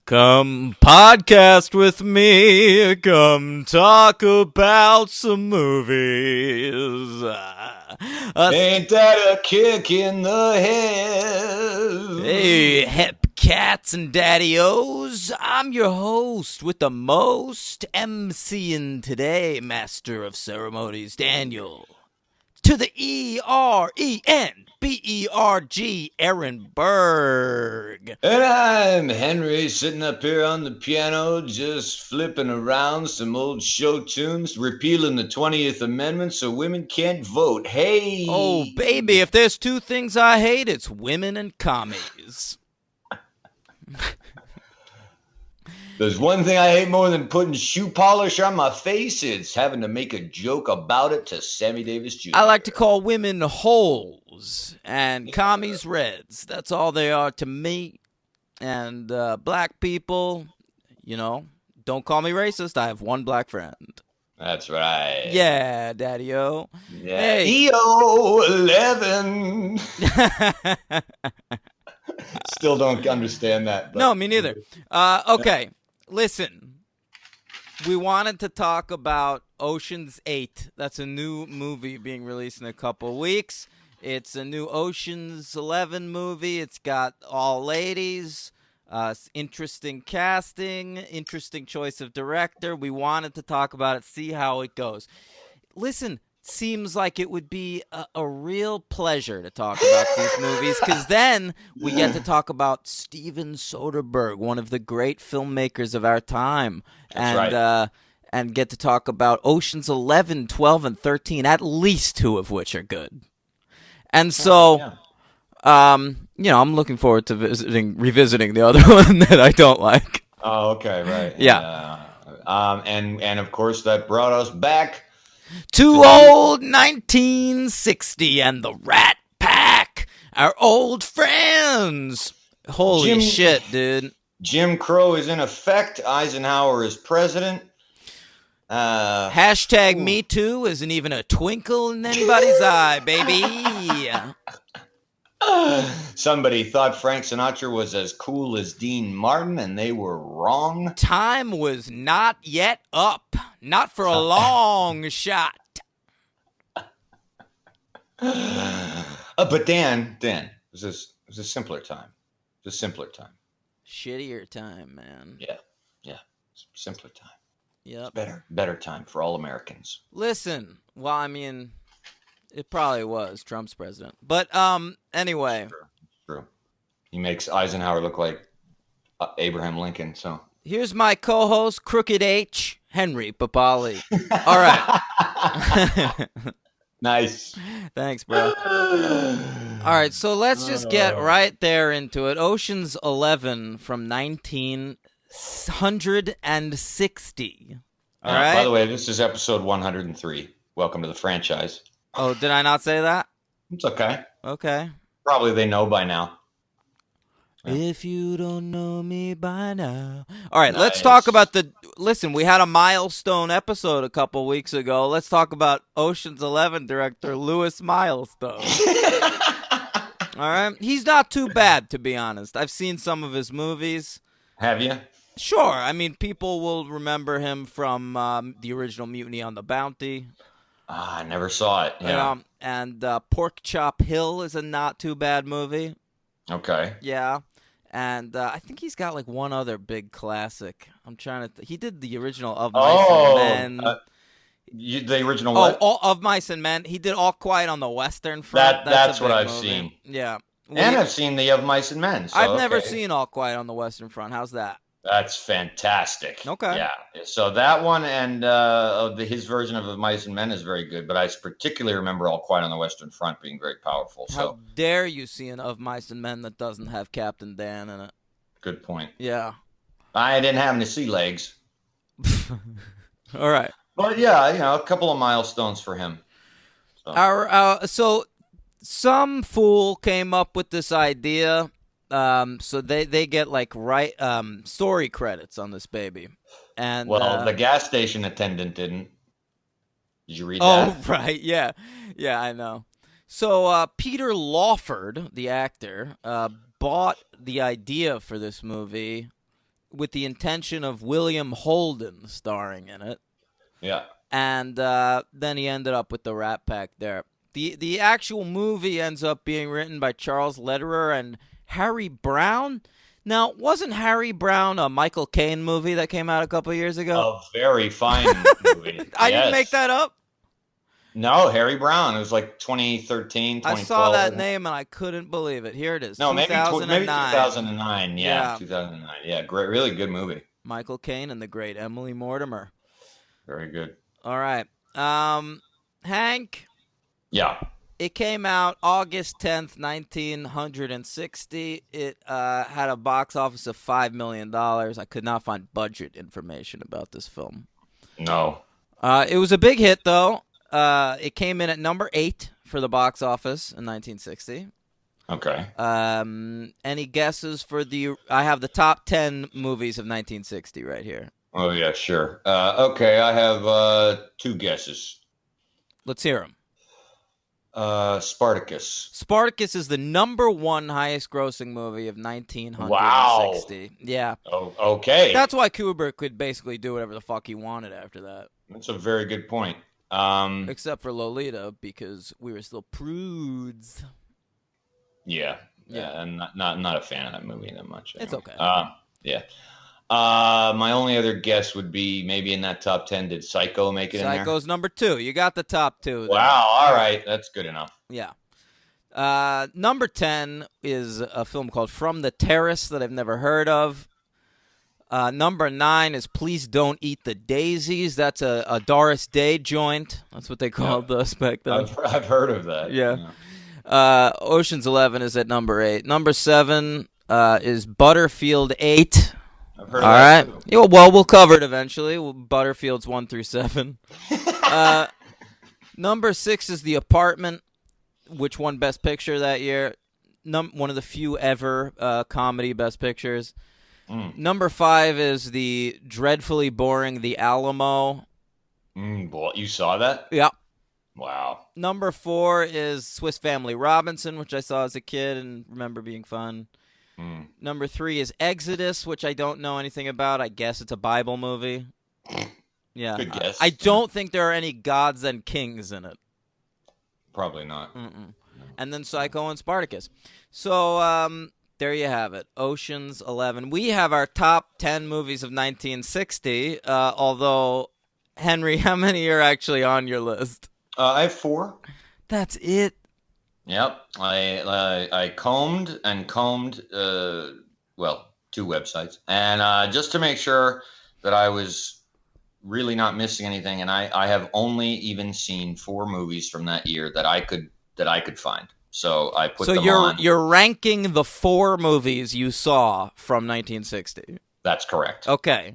Come podcast with me. Come talk about some movies. Ain't that a kick in the head? Hey, hep cats and daddy-os. I'm your host with the most, MCing today, Master of Ceremonies, Daniel. To the ERENBERG, Aaron Berg. And I'm Henry, sitting up here on the piano, just flipping around some old show tunes, repealing the 20th Amendment so women can't vote. Hey! Oh, baby, if there's two things I hate, it's women and commies. There's one thing I hate more than putting shoe polish on my face, it's having to make a joke about it to Sammy Davis Jr. I like to call women holes and commies reds. That's all they are to me. And black people, don't call me racist. I have one black friend. That's right. Yeah, daddy-o. Yeah. Hey. EO11. Still don't understand that. But. No, me neither. Okay, listen. We wanted to talk about Ocean's 8. That's a new movie being released in a couple weeks. It's a new Ocean's 11 movie. It's got all ladies. Interesting casting. Interesting choice of director. We wanted to talk about it, see how it goes. Listen, seems like it would be a real pleasure to talk about these movies, because then we get to talk about Steven Soderbergh, one of the great filmmakers of our time. That's right. And get to talk about Oceans 11, 12, and 13, at least two of which are good. And so, I'm looking forward to revisiting the other one that I don't like. Oh, okay, right. Yeah. And of course that brought us back to old 1960 and the Rat Pack, our old friends. Holy shit, dude. Jim Crow is in effect. Eisenhower is president. Hashtag Me Too isn't even a twinkle in anybody's eye, baby. Somebody thought Frank Sinatra was as cool as Dean Martin, and they were wrong. Time was not yet up. Not for a long shot. But Dan, it was a simpler time. It was a simpler time. Shittier time, man. Yeah. Simpler time. Yep. Better time for all Americans. Listen, well, I mean, it probably was. Trump's president. But anyway. True. He makes Eisenhower look like Abraham Lincoln, so. Here's my co-host, Crooked H, Henry Papali. All right. Nice. Thanks, bro. All right, so let's just get right there into it. Ocean's 11 from 1960. All right? By the way, this is episode 103. Welcome to the franchise. Oh, did I not say that? It's okay. Okay. Probably they know by now. If you don't know me by now. All right, Let's talk about listen, we had a milestone episode a couple weeks ago. Let's talk about Ocean's 11 director Louis Milestone. All right? He's not too bad, to be honest. I've seen some of his movies. Have you? Sure. I mean, people will remember him from the original Mutiny on the Bounty. I never saw it. Yeah. And Pork Chop Hill is a not too bad movie. Okay. Yeah. And I think he's got like one other big classic. I'm trying to. He did the original Of Mice and Men. The original what? Of Mice and Men. He did All Quiet on the Western Front. That's what I've seen. Yeah. And I've seen the Of Mice and Men. So, I've never seen All Quiet on the Western Front. How's that? That's fantastic. Okay. Yeah. So that one and his version of Mice and Men is very good, but I particularly remember All Quiet on the Western Front being very powerful. How dare you see an Of Mice and Men that doesn't have Captain Dan in it? Good point. Yeah. I didn't have any sea legs. All right. But yeah, a couple of milestones for him. So some fool came up with this idea. So they get like story credits on this baby, and the gas station attendant didn't. Did you read that? Oh, right, yeah, I know. So Peter Lawford, the actor, bought the idea for this movie with the intention of William Holden starring in it. Yeah. And then he ended up with the Rat Pack there. The actual movie ends up being written by Charles Lederer and Harry Brown. Now, wasn't Harry Brown a Michael Caine movie that came out a couple of years ago? A very fine movie. I didn't make that up. No, Harry Brown. It was like 2013, 2012. I saw that name and I couldn't believe it. Here it is. No, maybe 2009. Yeah. 2009. Yeah, great, really good movie. Michael Caine and the great Emily Mortimer. Very good. All right. Hank? Yeah. It came out August 10th, 1960. It had a box office of $5 million. I could not find budget information about this film. No. It was a big hit, though. It came in at number 8 for the box office in 1960. Okay. Any guesses for I have the top 10 movies of 1960 right here. Oh, yeah, sure. Okay, I have 2 guesses. Let's hear them. Spartacus. Spartacus is the number 1 highest grossing movie of 1960. Wow. Yeah. Oh, okay. That's why Kubrick could basically do whatever the fuck he wanted after that. That's a very good point. Except for Lolita, because we were still prudes. Yeah. I'm not a fan of that movie that much. Anyway. It's okay. Yeah. My only other guess would be maybe in that top 10, did Psycho make it in there? Psycho's number 2. You got the top 2 there. Wow, all right. That's good enough. Yeah. Number 10 is a film called From the Terrace that I've never heard of. Number 9 is Please Don't Eat the Daisies. That's a Doris Day joint. That's what they called us back then. I've heard of that. Yeah. Ocean's 11 is at number 8. Number 7 is Butterfield 8. I've heard All of right. that too. Yeah, well, we'll cover it eventually. Butterfield's 1 through 7. Number 6 is The Apartment, which won Best Picture that year. One of the few ever comedy Best Pictures. Number 5 is the dreadfully boring The Alamo. Well, you saw that? Yeah. Wow. Number 4 is Swiss Family Robinson, which I saw as a kid and remember being fun. Number 3 is Exodus, which I don't know anything about. I guess it's a Bible movie. Yeah. Good guess. I don't think there are any gods and kings in it. Probably not. And then Psycho and Spartacus. So there you have it. Ocean's 11. We have our top 10 movies of 1960, although, Henry, how many are actually on your list? I have 4. That's it? Yep. I combed, 2 websites. And just to make sure that I was really not missing anything, and I have only even seen 4 movies from that year that I could find. So I put them on. So you're ranking the 4 movies you saw from 1960. That's correct. Okay.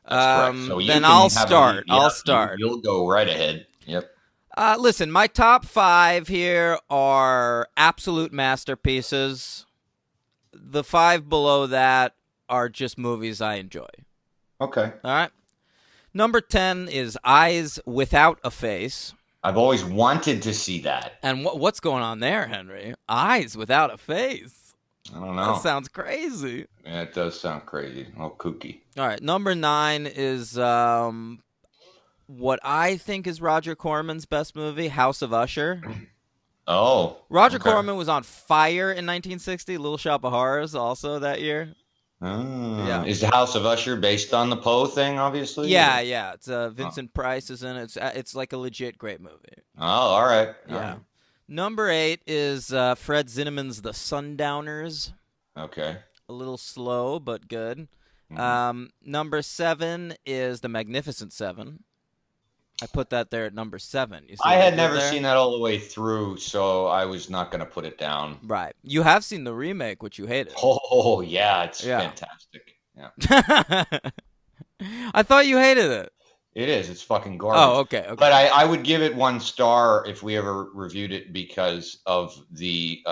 That's correct. So then I'll start. I'll start. You'll go right ahead. Yep. Listen, my top 5 here are absolute masterpieces. The 5 below that are just movies I enjoy. Okay. All right. Number 10 is Eyes Without a Face. I've always wanted to see that. And what's going on there, Henry? Eyes Without a Face. I don't know. That sounds crazy. Yeah, it does sound crazy. Oh, kooky. All right. Number 9 is what I think is Roger Corman's best movie, House of Usher. Oh. Roger Corman was on fire in 1960. Little Shop of Horrors also that year. Oh. Yeah. Is the House of Usher based on the Poe thing, obviously? Yeah. It's Vincent Price is in it. It's like a legit great movie. Oh, all right. Yeah. All right. Number 8 is Fred Zinnemann's The Sundowners. Okay. A little slow, but good. Mm-hmm. Number 7 is The Magnificent Seven. I put that there at number 7. You see I what had did never there? seen that all the way through, so I was not going to put it down. Right. You have seen the remake, which you hated. Oh, yeah. It's fantastic. Yeah. I thought you hated it. It is. It's fucking garbage. Oh, okay. But I would give it 1 star if we ever reviewed it because of the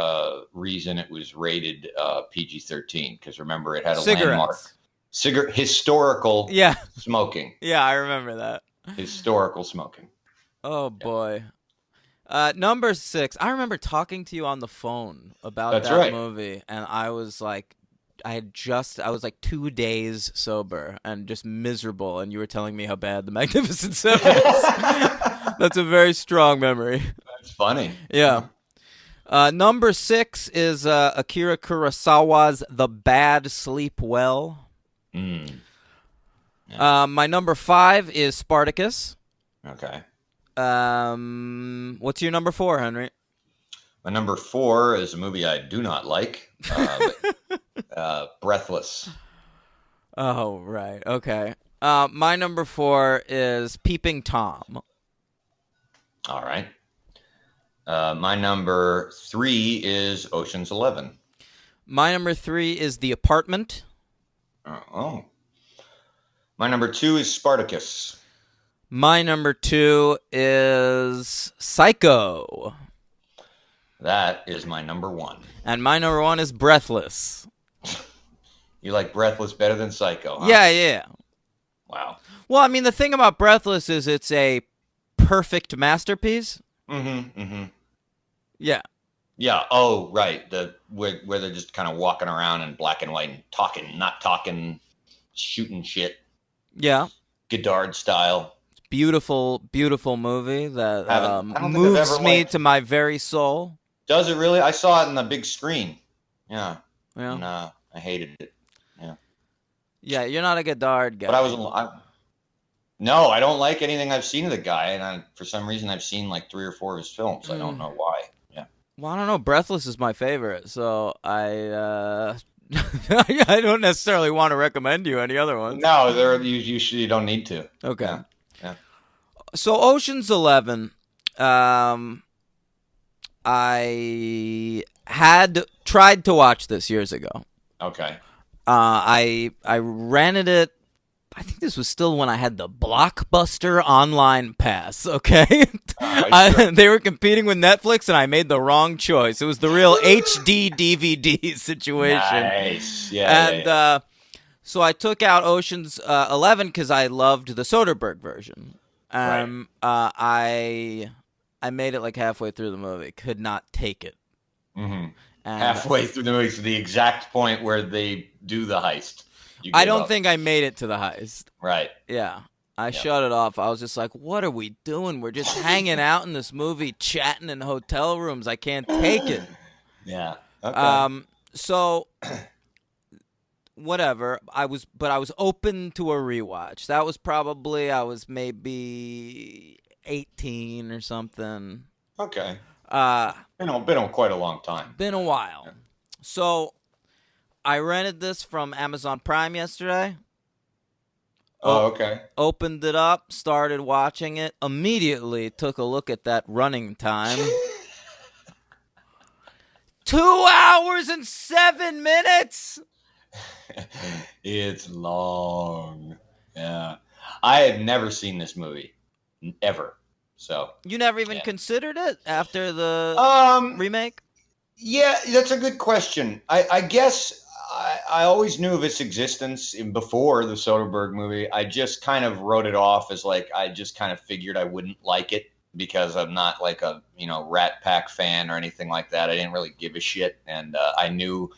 reason it was rated PG-13. Because remember, it had a landmark. Historical smoking. Yeah, I remember that. Historical smoking. Oh, boy. Number 6. I remember talking to you on the phone about That's that right. movie, and I was like, I was like 2 days sober and just miserable, and you were telling me how bad The Magnificent Seven is. That's a very strong memory. That's funny. Yeah. Number 6 is Akira Kurosawa's The Bad Sleep Well. Mm. My number 5 is Spartacus. Okay. What's your number 4, Henry? My number 4 is a movie I do not like. Breathless. Oh, right. Okay. My number 4 is Peeping Tom. All right. My number 3 is Ocean's 11. My number 3 is The Apartment. Oh. My number 2 is Spartacus. My number 2 is Psycho. That is my number 1. And my number 1 is Breathless. You like Breathless better than Psycho, huh? Yeah. Wow. Well, I mean, the thing about Breathless is it's a perfect masterpiece. Mm-hmm. Yeah. Yeah. Oh, right. Where they're just kind of walking around in black and white and not talking, shooting shit. Yeah. Godard style. Beautiful, beautiful movie that I don't think I've moves ever me liked- to my very soul. Does it really? I saw it in the big screen. Yeah. Yeah. And, I hated it. Yeah, you're not a Godard guy. But no, I don't like anything I've seen of the guy, and for some reason I've seen like 3 or 4 of his films. I don't know why. Yeah. Well, I don't know. Breathless is my favorite, so I I don't necessarily want to recommend you any other ones. No, you don't need to. Okay. Yeah. So Ocean's 11, I had tried to watch this years ago. Okay. I rented it. I think this was still when I had the Blockbuster online pass, okay? Sure. They were competing with Netflix, and I made the wrong choice. It was the real HD DVD situation. Nice. Yeah. And so I took out Ocean's 11 because I loved the Soderbergh version. Right. I made it like halfway through the movie. Could not take it. Mm-hmm. And Halfway through the movie, to the exact point where they do the heist. I don't think I made it to the heist. Right. Yeah. I shut it off. I was just like, what are we doing? We're just hanging out in this movie, chatting in hotel rooms. I can't take it. Yeah. Okay. So whatever. I was open to a rewatch. That was probably, I was maybe 18 or something. Okay. Been quite a long time. Been a while. Yeah. So I rented this from Amazon Prime yesterday. Oh, okay. Opened it up, started watching it, immediately took a look at that running time. 2 hours and 7 minutes! It's long. Yeah. I had never seen this movie. Ever. So. You never even considered it after the remake? Yeah, that's a good question. I guess I always knew of its existence before the Soderbergh movie. I just kind of wrote it off as like, I just kind of figured I wouldn't like it because I'm not like a, Rat Pack fan or anything like that. I didn't really give a shit. And I knew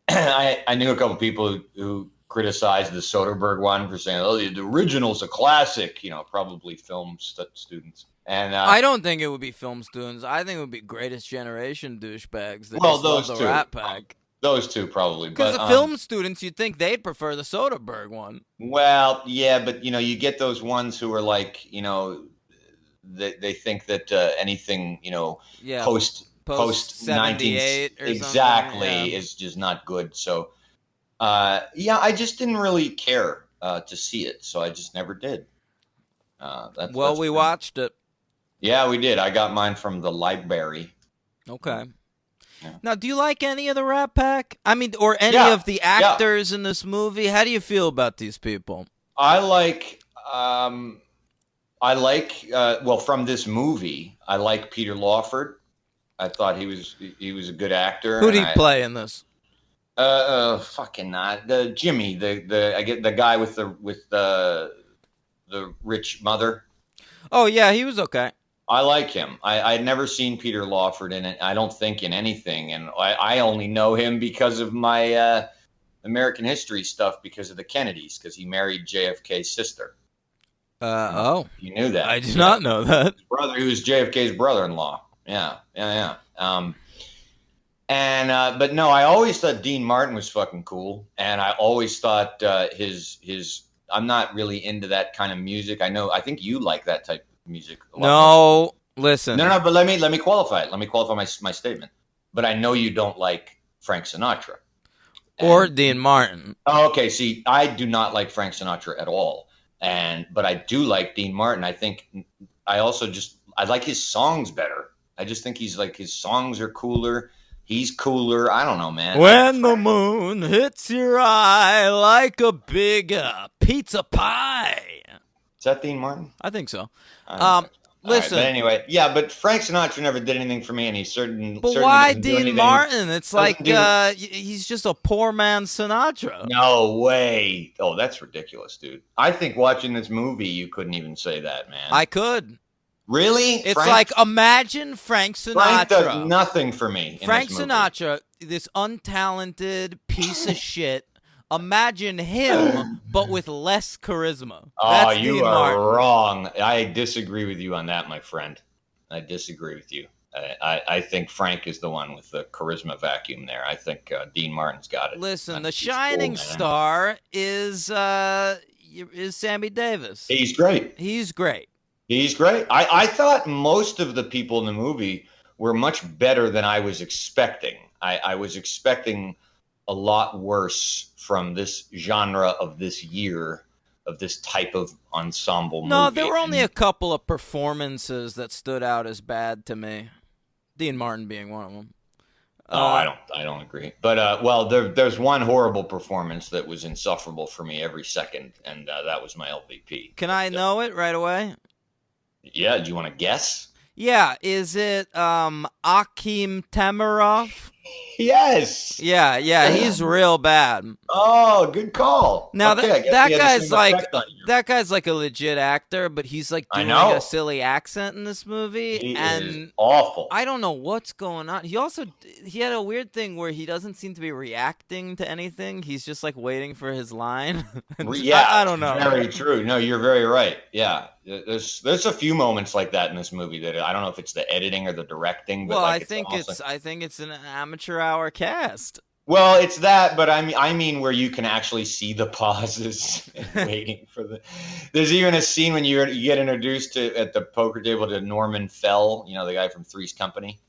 I knew a couple people who criticized the Soderbergh one for saying, oh, the original's a classic, probably film students. And I don't think it would be film students. I think it would be Greatest Generation douchebags that well, just love those the two. Rat Pack. Those two probably. Because the film students, you'd think they'd prefer the Soderbergh one. Well, yeah, but, you get those ones who are like, they think that anything, post 78 or exactly is just not good. So, I just didn't really care to see it, so I just never did. We watched it. Yeah, we did. I got mine from the library. Okay. Yeah. Now, do you like any of the Rat Pack? I mean, or any of the actors in this movie? How do you feel about these people? I like, from this movie, I like Peter Lawford. I thought he was a good actor. Who did he play in this? Fucking not the Jimmy, the guy with the rich mother. Oh yeah, he was okay. I like him. I'd never seen Peter Lawford in it. I don't think in anything, and I only know him because of my American history stuff because of the Kennedys, because he married JFK's sister. Oh. You knew that. I did not know that. His brother, who was JFK's brother-in-law. Yeah. But no, I always thought Dean Martin was fucking cool, and I always thought his. I'm not really into that kind of music. I think you like that type of music. A lot more. Listen. No. But let me qualify it. Let me qualify my statement. But I know you don't like Frank Sinatra or Dean Martin. Oh, okay. See, I do not like Frank Sinatra at all, but I do like Dean Martin. I think I like his songs better. I just think his songs are cooler. He's cooler. I don't know, man. When the moon hits your eye like a big pizza pie. Is that Dean Martin? I think so. Listen. Right, but anyway, yeah, but Frank Sinatra never did anything for me, and he's certainly. But why Dean Martin? It's like he's just a poor man Sinatra. No way. Oh, that's ridiculous, dude. I think watching this movie, you couldn't even say that, man. I could. Really? It's like, imagine Frank Sinatra. Frank does nothing for me. Frank Sinatra, this untalented piece of shit. Imagine him, but with less charisma. Oh, you are wrong. I disagree with you on that, my friend. I disagree with you. I think Frank is the one with the charisma vacuum there. I think Dean Martin's got it. Listen, the shining star is Sammy Davis. He's great. He's great. He's great. I thought most of the people in the movie were much better than I was expecting. I was expecting a lot worse from this genre of this year, of this type of ensemble movie. No, there were only a couple of performances that stood out as bad to me. Dean Martin being one of them. I don't agree. But there's one horrible performance that was insufferable for me every second, and that was my LVP. Can I know it right away? Yeah, do you want to guess? Yeah, is it Akim Tamarov? Yes. Yeah, he's real bad. Oh, good call. Now that guy's like a legit actor, but he's like doing a silly accent in this movie, He and is awful. I don't know what's going on. He had a weird thing where he doesn't seem to be reacting to anything. He's just like waiting for his line. Yeah, I don't know. Very true. No, you're very right. Yeah, there's a few moments like that in this movie that I don't know if it's the editing or the directing. But I think it's an amateur hour cast. Well, it's that, but I mean where you can actually see the pauses and waiting for the. There's even a scene when you get introduced at the poker table to Norman Fell, the guy from Three's Company.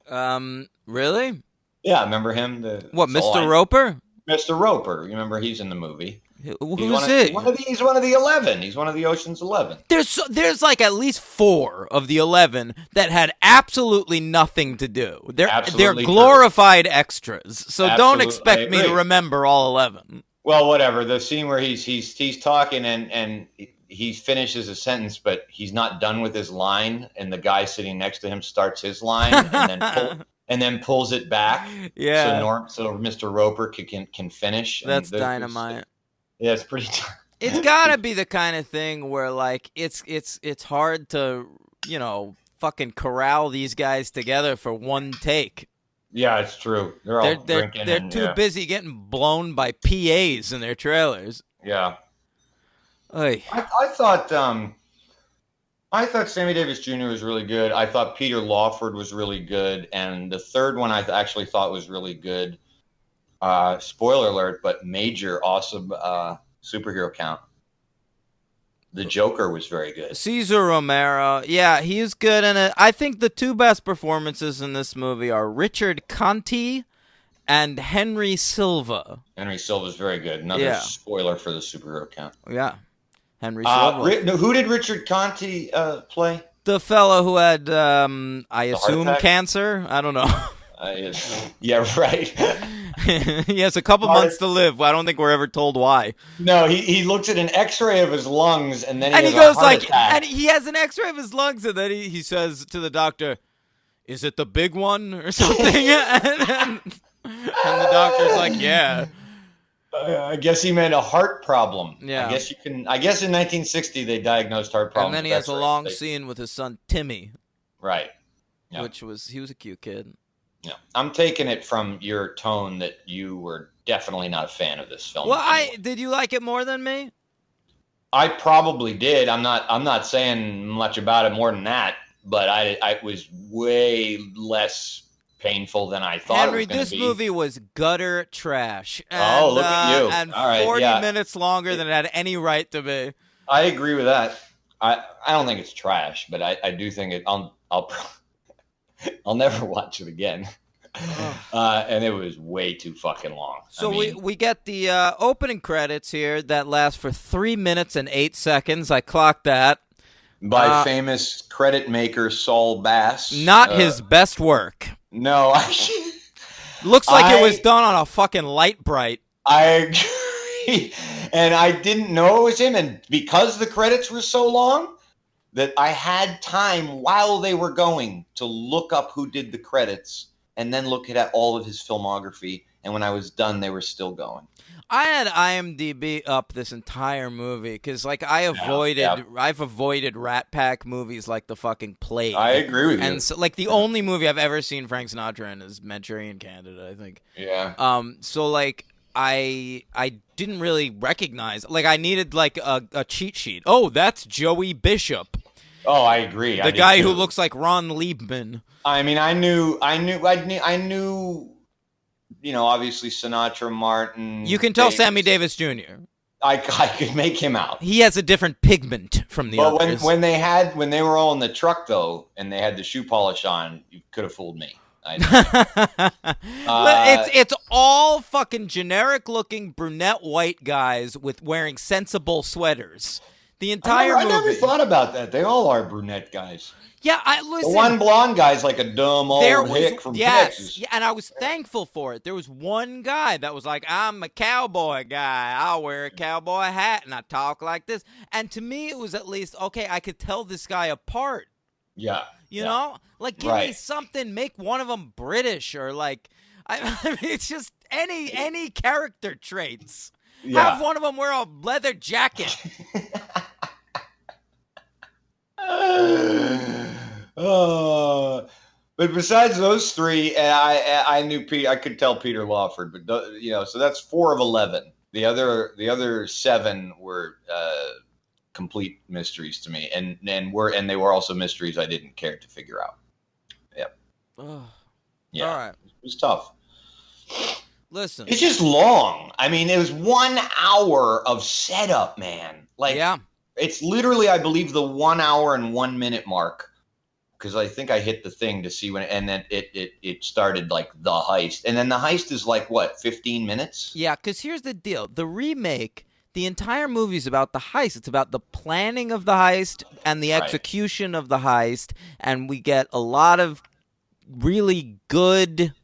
Really? Yeah, remember him? Mr. Roper? Mr. Roper. You remember he's in the movie. Who's it? He's one of the 11. He's one of the Ocean's 11. There's like at least 4 of the 11 that had absolutely nothing to do. They're glorified extras. So don't expect me to remember all 11. Well, whatever. The scene where he's talking and he finishes a sentence, but he's not done with his line, and the guy sitting next to him starts his line and then pulls it back. Yeah. So Mr. Roper can finish. That's dynamite. Yeah, it's pretty. It's gotta be the kind of thing where like it's hard to fucking corral these guys together for one take. Yeah, it's true. They're all drinking. They're too busy getting blown by PAs in their trailers. Yeah. Oy. I thought Sammy Davis Jr. was really good. I thought Peter Lawford was really good, and the third one I actually thought was really good. Spoiler alert, but major awesome superhero count. The Joker was very good. Cesar Romero, yeah, he's good in it. I think the 2 best performances in this movie are Richard Conte and Henry Silva. Henry Silva's very good. Another spoiler for the superhero count. Yeah, Henry Silva. Who did Richard Conte play? The fellow who had, I assume, cancer. I don't know. Yeah, right. He has a couple months to live. I don't think we're ever told why. No, he looks at an X-ray of his lungs, and then he goes like, and he has an X-ray of his lungs, and then he says to the doctor, "Is it the big one or something?" and the doctor's like, "Yeah." I guess he meant a heart problem. Yeah. I guess in 1960 they diagnosed heart problems. And then he has a long scene with his son Timmy. Right. Yeah. He was a cute kid. Yeah, I'm taking it from your tone that you were definitely not a fan of this film. Well, anyway. did you like it more than me? I probably did. I'm not saying much about it more than that, but I was way less painful than I thought it Henry, was going to this be. movie was gutter trash, Oh, look at you! and All right, 40 yeah, minutes longer than it had any right to be. I agree with that. I don't think it's trash, but I do think it. I'll never watch it again. And it was way too fucking long. So we get the opening credits here that last for 3 minutes and 8 seconds. I clocked that. By famous credit maker Saul Bass. Not his best work. No, looks like it was done on a fucking light bright. I agree. And I didn't know it was him. And because the credits were so long, that I had time while they were going to look up who did the credits and then look at all of his filmography. And when I was done, they were still going. I had IMDb up this entire movie because, like, I've avoided Rat Pack movies like the fucking plague. I agree with you. And so, like, the only movie I've ever seen Frank Sinatra in is Manchurian Candidate, I think. Yeah. So like, I didn't really recognize. Like, I needed like a cheat sheet. Oh, that's Joey Bishop. Oh, I agree. The guy who looks like Ron Liebman. I mean, I knew. You know, obviously Sinatra, Martin. You can tell Sammy Davis Jr. I could make him out. He has a different pigment from the others. But when they were all in the truck though, and they had the shoe polish on, you could have fooled me. It's all fucking generic looking brunette white guys with wearing sensible sweaters. The entire movie. I never thought about that. They all are brunette guys. Yeah, listen. The one blonde guy's like a dumb old hick from Texas. Yeah, and I was thankful for it. There was one guy that was like, I'm a cowboy guy. I'll wear a cowboy hat and I talk like this. And to me, it was at least, okay, I could tell this guy apart. Yeah. You know? Like, give me something. Make one of them British or like, I mean, it's just any character traits. Yeah. Have one of them wear a leather jacket. But besides those three, I knew I could tell Peter Lawford, but you know, so that's 4 of 11. The other 7 were complete mysteries to me, and they were also mysteries I didn't care to figure out. Yep. Yeah. All right. It was tough. Listen, it's just long. I mean, it was 1 hour of setup, man. Like, yeah. It's literally, I believe, the 1 hour and 1 minute mark, because I think I hit the thing to see when, and then it started like the heist, and then the heist is like what, 15 minutes? Yeah, because here's the deal: the remake, the entire movie is about the heist. It's about the planning of the heist and the execution of the heist, and we get a lot of really good,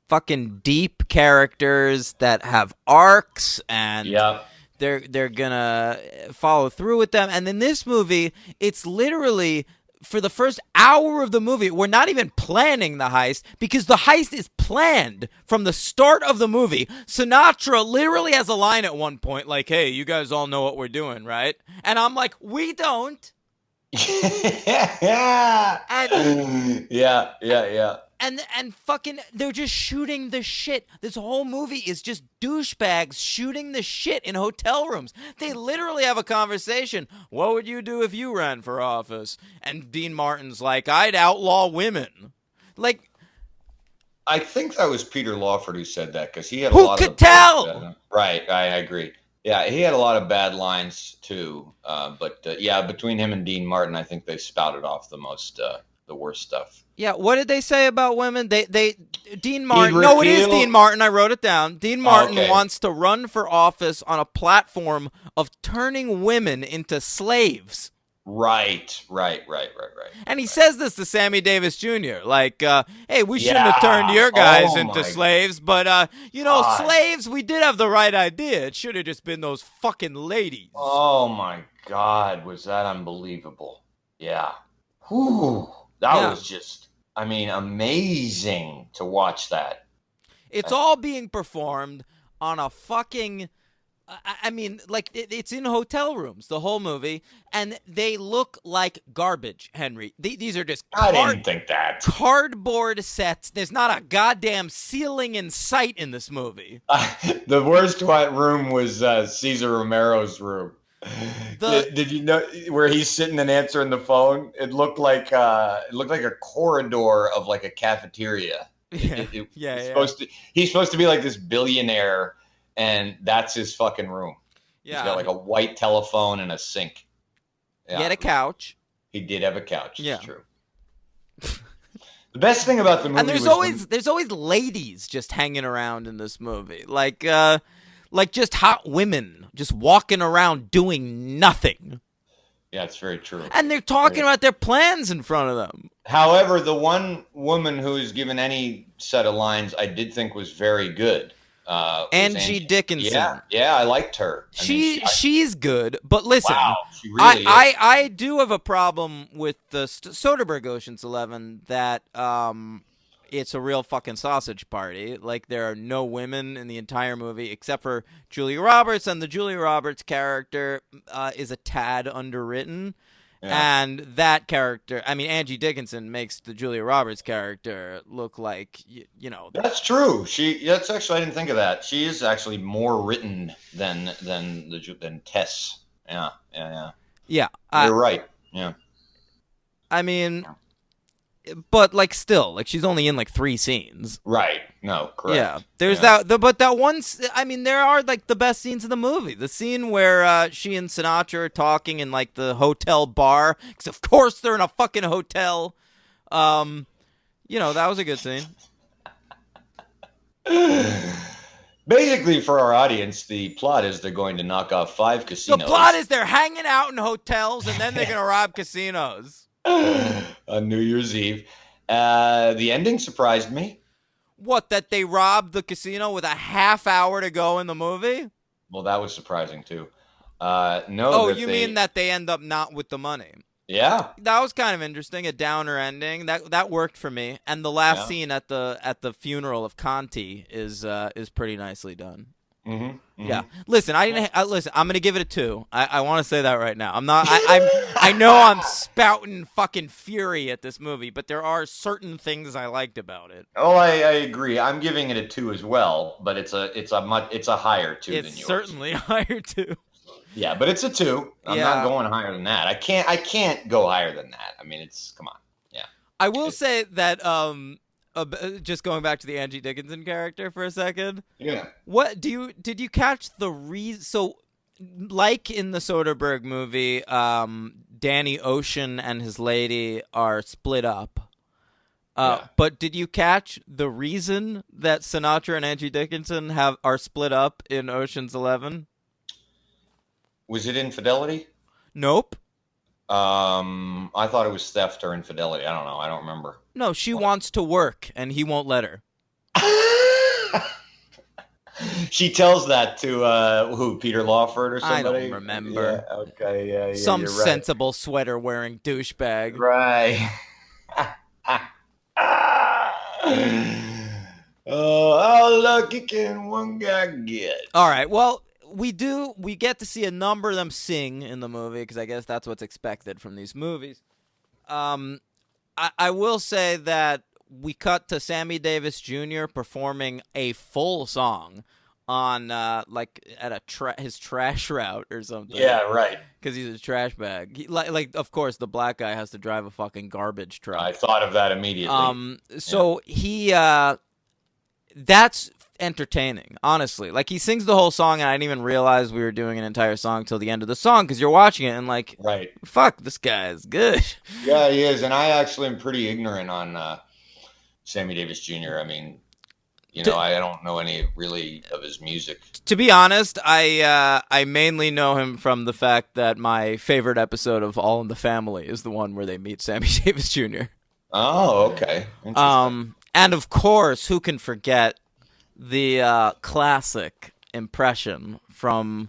fucking deep characters that have arcs and. Yeah. They're gonna follow through with them. And in this movie, it's literally, for the first hour of the movie, we're not even planning the heist, because the heist is planned from the start of the movie. Sinatra literally has a line at one point like, hey, you guys all know what we're doing, right? And I'm like, we don't. Yeah. Yeah. And fucking, they're just shooting the shit. This whole movie is just douchebags shooting the shit in hotel rooms. They literally have a conversation. What would you do if you ran for office? And Dean Martin's like, I'd outlaw women. Like, I think that was Peter Lawford who said that, because he had who a lot could of tell? Right, I agree. Yeah, he had a lot of bad lines too. But yeah, between him and Dean Martin, I think they spouted off the worst stuff. Yeah, what did they say about women? Dean Martin. No, it is Dean Martin. I wrote it down. Dean Martin wants to run for office on a platform of turning women into slaves. Right. And he says this to Sammy Davis Jr. Like, hey, we shouldn't have turned your guys into slaves, but, slaves, we did have the right idea. It should have just been those fucking ladies. Oh, my God. Was that unbelievable? Yeah. Whew. That was just, I mean, amazing to watch that. It's all being performed on a fucking I mean, like it's in hotel rooms the whole movie, and they look like garbage. Henry, these are just I didn't think that. cardboard sets. There's not a goddamn ceiling in sight in this movie. The worst room was Cesar Romero's room. Did you know where he's sitting and answering the phone? It looked like a corridor of like a cafeteria. He's supposed to be like this billionaire, and that's his fucking room. Yeah, he's got like a white telephone and a sink. Yeah. He had a couch. He did have a couch. Yeah, it's true. The best thing about the movie, and there's always ladies just hanging around in this movie, like just hot women just walking around doing nothing. Yeah, it's very true. And they're talking about their plans in front of them. However, the one woman who was given any set of lines I did think was very good. Angie Dickinson. Yeah, I liked her. She's good, but listen, wow, she really is. I do have a problem with the Soderbergh Ocean's 11 that it's a real fucking sausage party. Like, there are no women in the entire movie except for Julia Roberts, and the Julia Roberts character is a tad underwritten. Yeah. And that character, I mean, Angie Dickinson makes the Julia Roberts character look like, you know. That's true. That's actually, I didn't think of that. She is actually more written than Tess. Yeah. Yeah. You're right. Yeah. I mean, but like still, like she's only in like 3 scenes. Right. No, correct. Yeah. There's but that one, I mean, there are like the best scenes in the movie. The scene where she and Sinatra are talking in like the hotel bar, because of course they're in a fucking hotel. You know, that was a good scene. Basically, for our audience, the plot is they're going to knock off 5 casinos. The plot is they're hanging out in hotels and then they're going to rob casinos. On New Year's Eve. The ending surprised me. What, that they robbed the casino with a half hour to go in the movie? Well, that was surprising too. Mean that they end up not with the money? Yeah. That was kind of interesting, a downer ending. That worked for me. And the last scene at the funeral of Conti is pretty nicely done. Mm-hmm, mm-hmm. Yeah. Listen, listen. I'm gonna give it a 2. I want to say that right now. I'm not. I know I'm spouting fucking fury at this movie, but there are certain things I liked about it. Oh, I agree. I'm giving it a 2 as well, but it's a higher 2 than yours. It's certainly a higher 2. Yeah, but it's a 2. I'm not going higher than that. I can't go higher than that. I mean, come on. Yeah. I will say that just going back to the Angie Dickinson character for a second. Yeah. Did you catch the reason? So, like in the Soderbergh movie, Danny Ocean and his lady are split up. But did you catch the reason that Sinatra and Angie Dickinson are split up in Ocean's 11? Was it infidelity? Nope. I thought it was theft or infidelity. I don't know. I don't remember. No, she wants to work, and he won't let her. She tells that to Peter Lawford or somebody? I don't remember. Yeah, okay, yeah, some you're right. sensible sweater-wearing douchebag. Right. Oh, how lucky can one guy get? All right, well, we get to see a number of them sing in the movie, because I guess that's what's expected from these movies. I will say that we cut to Sammy Davis Jr. performing a full song on his trash route or something. Yeah, right. Because he's a trash bag. Like of course the black guy has to drive a fucking garbage truck. I thought of that immediately. So he that's entertaining, honestly. Like, he sings the whole song, and I didn't even realize we were doing an entire song till the end of the song, because you're watching it and like, right, fuck, this guy is good. Yeah, he is, and I actually am pretty ignorant on Sammy Davis Jr. I mean, I don't know any really of his music. To be honest, I mainly know him from the fact that my favorite episode of All in the Family is the one where they meet Sammy Davis Jr. Oh, okay. Interesting. And of course, who can forget the classic impression from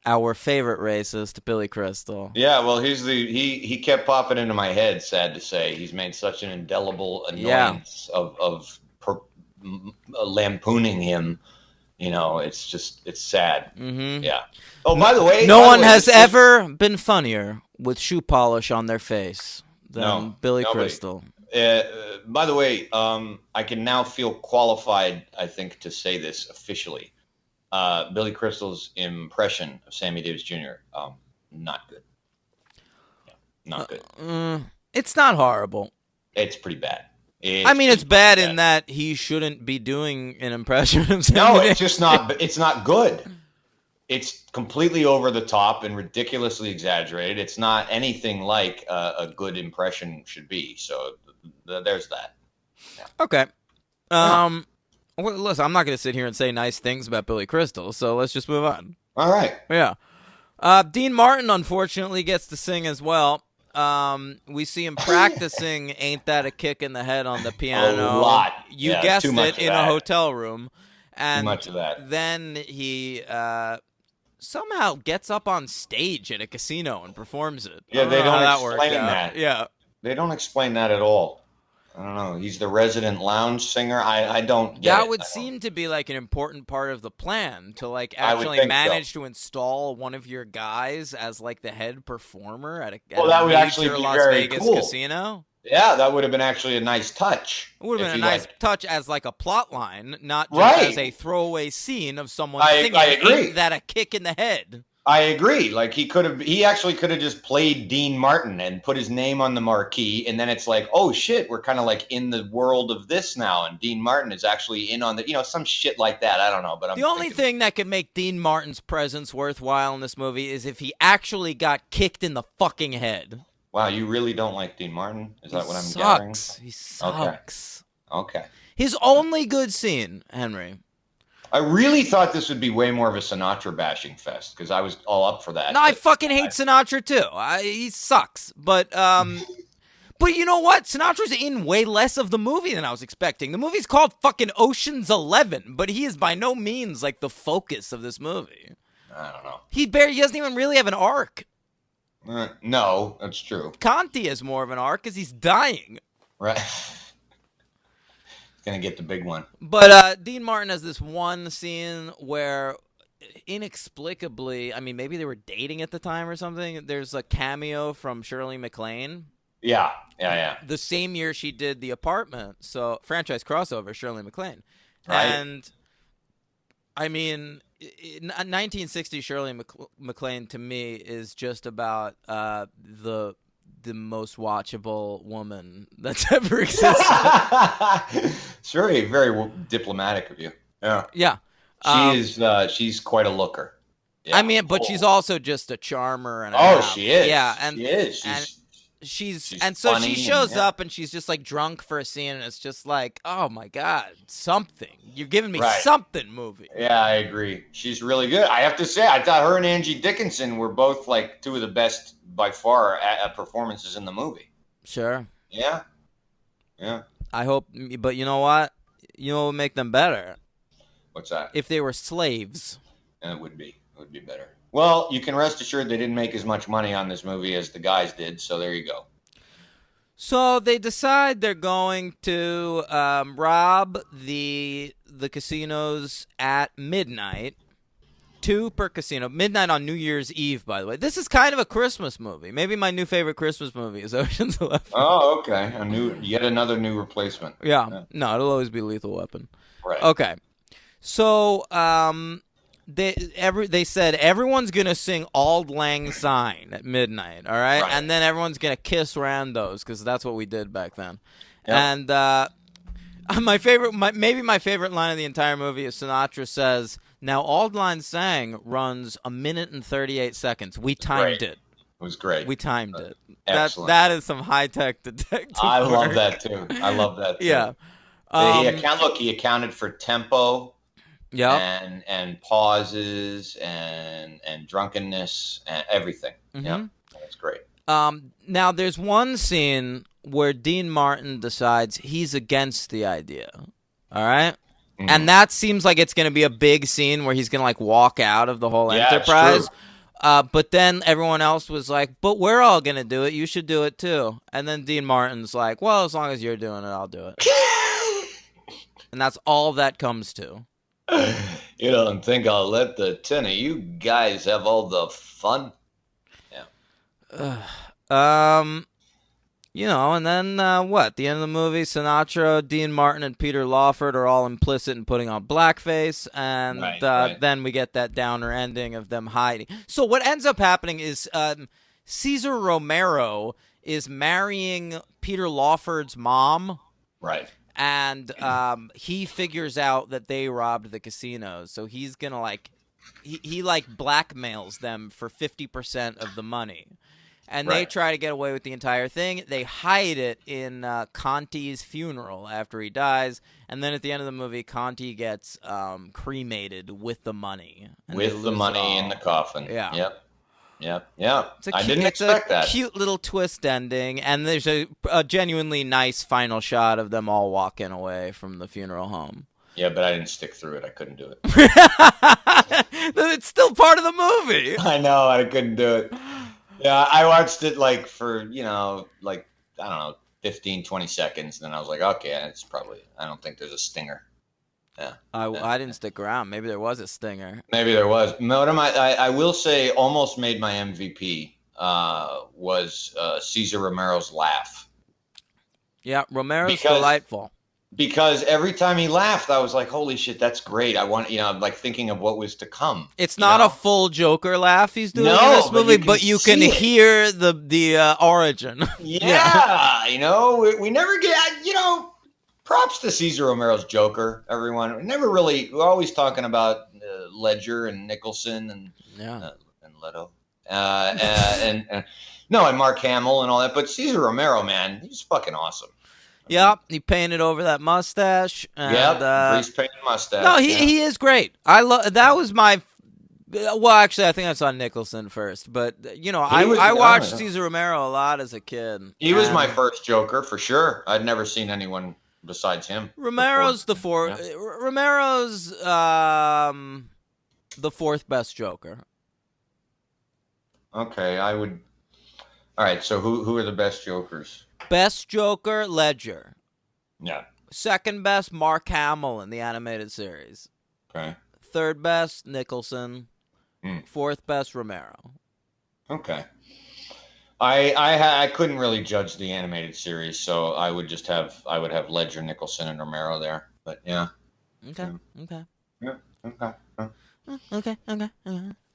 our favorite racist, Billy Crystal. Yeah, well, he kept popping into my head, sad to say. He's made such an indelible annoyance of lampooning him It's sad. Mm-hmm. Yeah. Oh, by the way, no one has ever been funnier with shoe polish on their face than Billy Crystal. By the way, I can now feel qualified, I think, to say this officially. Billy Crystal's impression of Sammy Davis Jr. Not good. Yeah, not good. It's not horrible. It's pretty bad. It's bad in that he shouldn't be doing an impression of Sammy No, Davis. it's just not. It's not good. It's completely over the top and ridiculously exaggerated. It's not anything like a good impression should be. So there's that. Yeah. Okay. Well, listen, I'm not going to sit here and say nice things about Billy Crystal, so let's just move on. All right. Yeah. Dean Martin, unfortunately, gets to sing as well. We see him practicing Ain't That a Kick in the Head on the piano. A lot. You guessed it, in a hotel room. And too much of that. Then he somehow gets up on stage at a casino and performs it. Yeah, they don't that explain that. Yeah. They don't explain that at all. I don't know. He's the resident lounge singer. I don't get it. That would seem to be like an important part of the plan to like actually manage to install one of your guys as like the head performer at a that would actually be Las very Vegas cool. casino. Yeah, that would have been actually a nice touch. It would have been a nice touch as like a plot line, not just Right. as a throwaway scene of someone singing I agree. Ain't That a Kick in the Head. I agree. Like he actually could have just played Dean Martin and put his name on the marquee, and then it's like, oh shit, we're kind of like in the world of this now, and Dean Martin is actually in on the, some shit like that. I don't know, but the only thing that could make Dean Martin's presence worthwhile in this movie is if he actually got kicked in the fucking head. Wow, you really don't like Dean Martin? Is that what I'm gathering? He sucks. Okay. His only good scene, Henry. I really thought this would be way more of a Sinatra bashing fest because I was all up for that. No, I fucking hate Sinatra too. He sucks. But you know what? Sinatra's in way less of the movie than I was expecting. The movie's called fucking Ocean's 11, but he is by no means like the focus of this movie. I don't know. He doesn't even really have an arc. No, that's true. Conti has more of an arc because he's dying. Right. Gonna get the big one. But Dean Martin has this one scene where inexplicably, I mean, maybe they were dating at the time or something. There's a cameo from Shirley MacLaine. Yeah. The same year she did The Apartment, so franchise crossover, Shirley MacLaine. Right. And I mean, 1960 Shirley MacLaine to me is just about the most watchable woman that's ever existed. It's very diplomatic of you. Yeah. Yeah. She's quite a looker. Yeah. I mean, but she's also just a charmer and she is. Yeah, and she is. So she shows up and she's just like drunk for a scene, and it's just like, oh my god, something. You're giving me something, movie. Yeah, I agree. She's really good. I have to say, I thought her and Angie Dickinson were both like two of the best by far performances in the movie. Sure. Yeah. I hope, but you know what? You know what would make them better? What's that? If they were slaves. And it would be better. Well, you can rest assured they didn't make as much money on this movie as the guys did, so there you go. So they decide they're going to rob the casinos at midnight. 2 per casino. Midnight on New Year's Eve, by the way. This is kind of a Christmas movie. Maybe my new favorite Christmas movie is Ocean's 11. Oh, okay. Yet another new replacement. Yeah. No, it'll always be Lethal Weapon. Right. Okay. So they said everyone's going to sing Auld Lang Syne at midnight, all right? And then everyone's going to kiss randos because that's what we did back then. Yep. And my favorite line of the entire movie is Sinatra says, "Now Auld Lang Syne runs 1 minute and 38 seconds. We timed it." It was great. We timed it. Excellent. That is some high-tech detective I work. love that too. Yeah. He accounted for tempo. Yeah. And pauses and drunkenness and everything. Mm-hmm. Yeah. That's great. Now there's one scene where Dean Martin decides he's against the idea. All right? Mm-hmm. And that seems like it's going to be a big scene where he's going to like walk out of the whole enterprise. But then everyone else was like, but we're all going to do it. You should do it too. And then Dean Martin's like, well, as long as you're doing it, I'll do it. And that's all that comes to. You don't think I'll let the 10 of you guys have all the fun? um, and then what? At the end of the movie, Sinatra, Dean Martin, and Peter Lawford are all implicit in putting on blackface, and Right. then we get that downer ending of them hiding. So what ends up happening is Cesar Romero is marrying Peter Lawford's mom. Right. And he figures out that they robbed the casinos, so he's gonna he blackmails them for 50% of the money, and they Right. try to get away with the entire thing. They hide it in Conti's funeral after he dies, and then at the end of the movie, Conti gets cremated with the money. And With the money in the coffin. Yeah. Yep. I didn't expect that. It's a cute little twist ending, and there's a genuinely nice final shot of them all walking away from the funeral home. Yeah, but I didn't stick through it. I couldn't do it. It's still part of the movie. I know, I couldn't do it. Yeah, I watched it for, I don't know, 15, 20 seconds. And then I was like, okay, I don't think there's a stinger. Yeah. I didn't stick around. Maybe there was a stinger. Maybe there was. I will say almost made my MVP was Cesar Romero's laugh. Yeah, Romero's delightful. Because every time he laughed, I was like, holy shit, that's great. I'm like thinking of what was to come. It's not a full Joker laugh he's doing in this movie, but you can hear the origin. Yeah, we never get, props to Cesar Romero's Joker, everyone. We're always talking about Ledger and Nicholson and Leto. And Mark Hamill and all that. But Cesar Romero, man, he's fucking awesome. Yeah, he painted over that mustache. Grease painted mustache. No, he is great. That was my. Well, actually, I think I saw Nicholson first, but I watched Cesar Romero a lot as a kid. He was my first Joker for sure. I'd never seen anyone besides him. Romero's the fourth. Yeah. Romero's the fourth best Joker. Okay, I would. All right, so who are the best Jokers? Best Joker, Ledger. Yeah. Second best, Mark Hamill in the animated series. Okay. Third best, Nicholson. Fourth best, Romero. Okay. I couldn't really judge the animated series, so I would have Ledger, Nicholson, and Romero there. But yeah. Okay. Yeah. Okay. Okay.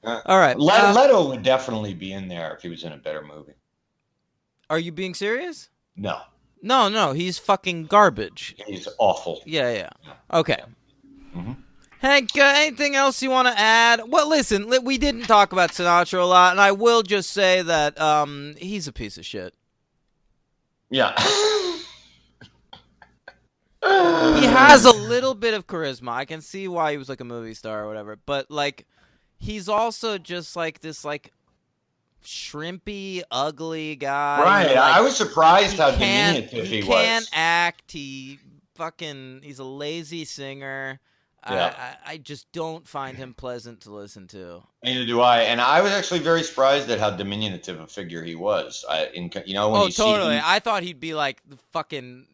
All right. Leto would definitely be in there if he was in a better movie. Are you being serious? No. No. He's fucking garbage. He's awful. Yeah. Okay. Mm-hmm. Hank, anything else you want to add? Well, listen, we didn't talk about Sinatra a lot, and I will just say that he's a piece of shit. Yeah. He has a little bit of charisma. I can see why he was like a movie star or whatever, but he's also just this shrimpy, ugly guy. Right. I was surprised how diminutive he was. He can't act. He's a lazy singer. Yeah. I just don't find him pleasant to listen to. Neither do I. And I was actually very surprised at how diminutive a figure he was. Totally. I thought he'd be fucking,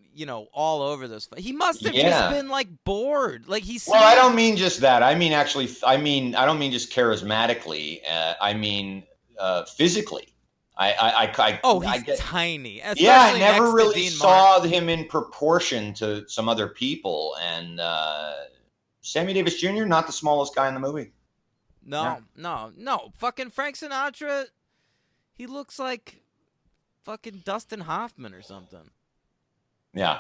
all over this. He must have just been bored. I don't mean just that. I mean, I don't mean just charismatically. I mean, physically. He's tiny. I never really saw him in proportion to some other people. And Sammy Davis Jr., not the smallest guy in the movie. No. Fucking Frank Sinatra, he looks like fucking Dustin Hoffman or something. Yeah.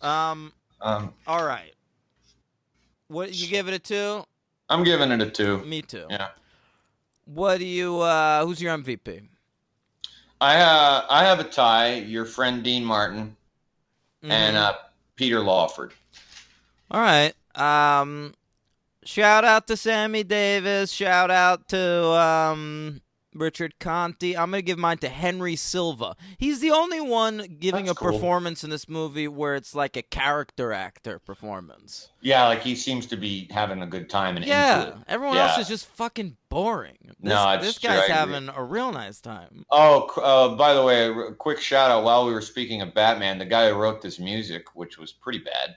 All right. What, you give it a 2? I'm giving it a 2. Me too. Yeah. What do you? Who's your MVP? I have a tie. Your friend Dean Martin and Peter Lawford. All right. Shout out to Sammy Davis. Shout out to Richard Conte. I'm gonna give mine to Henry Silva. He's the only one giving performance in this movie where it's like a character actor performance. Yeah, he seems to be having a good time and into it. Everyone else is just fucking boring. This guy's having a real nice time. Oh, by the way, a quick shout out while we were speaking of Batman, the guy who wrote this music, which was pretty bad.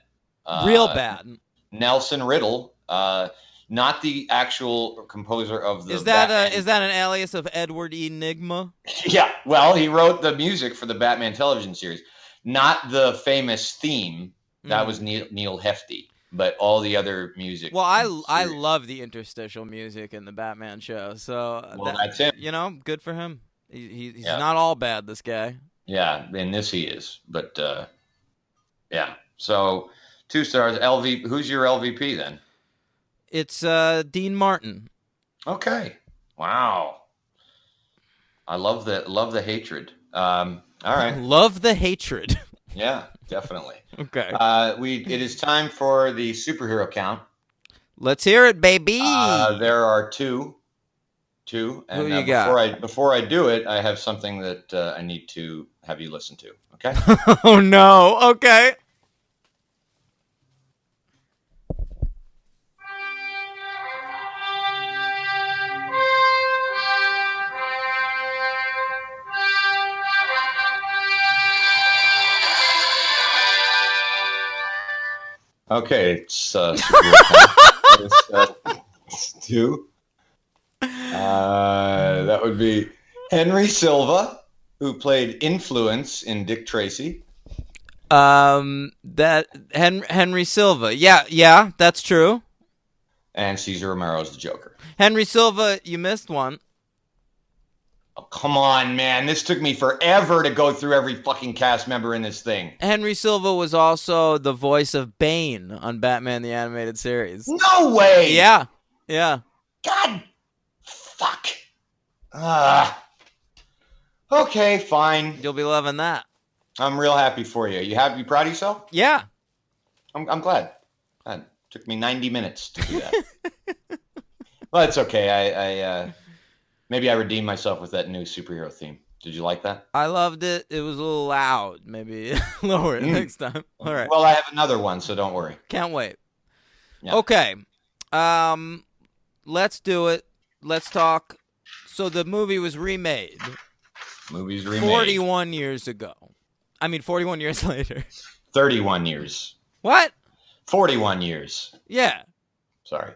Real bad. Nelson Riddle, not the actual composer of the. Is that an alias of Edward Enigma? Yeah, well, he wrote the music for the Batman television series, not the famous theme. That was Neil Hefti, but all the other music. Well, I love the interstitial music in the Batman show, so that's him. Good for him. He's not all bad, this guy. Yeah, in this he is, but yeah. So 2 stars. Who's your LVP then? It's Dean Martin. Okay. Wow. I love the hatred. All right. Love the hatred. Yeah, definitely. Okay. It is time for the superhero count. Let's hear it, baby. There are two. And who you got? Before I do it, I have something that I need to have you listen to. Okay. Oh no. Okay. Okay, it's two. That would be Henry Silva, who played Influence in Dick Tracy. That Henry Silva. Yeah, that's true. And Cesar Romero's the Joker. Henry Silva, you missed one. Oh, come on, man. This took me forever to go through every fucking cast member in this thing. Henry Silva was also the voice of Bane on Batman the Animated Series. No way! Yeah. God! Fuck. Okay, fine. You'll be loving that. I'm real happy for you. You proud of yourself? Yeah. I'm glad. It took me 90 minutes to do that. Well, it's okay. Maybe I redeemed myself with that new superhero theme. Did you like that? I loved it. It was a little loud. Maybe lower it next time. All right. Well, I have another one, so don't worry. Can't wait. Yeah. Okay. Let's do it. Let's talk. So the movie was remade. 41 years ago. 41 years later. 31 years. What? 41 years. Yeah. Sorry.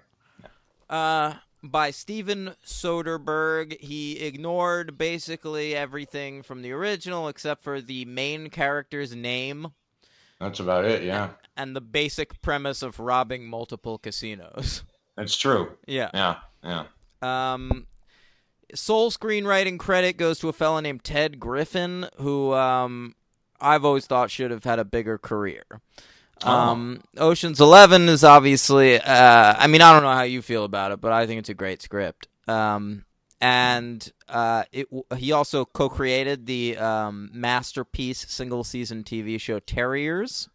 By Steven Soderbergh. He ignored basically everything from the original except for the main character's name. That's about it, yeah. And the basic premise of robbing multiple casinos. That's true. Yeah. Yeah. Sole screenwriting credit goes to a fella named Ted Griffin, who I've always thought should have had a bigger career. Ocean's 11 is obviously, I don't know how you feel about it, but I think it's a great script. He also co-created the masterpiece single-season TV show Terriers.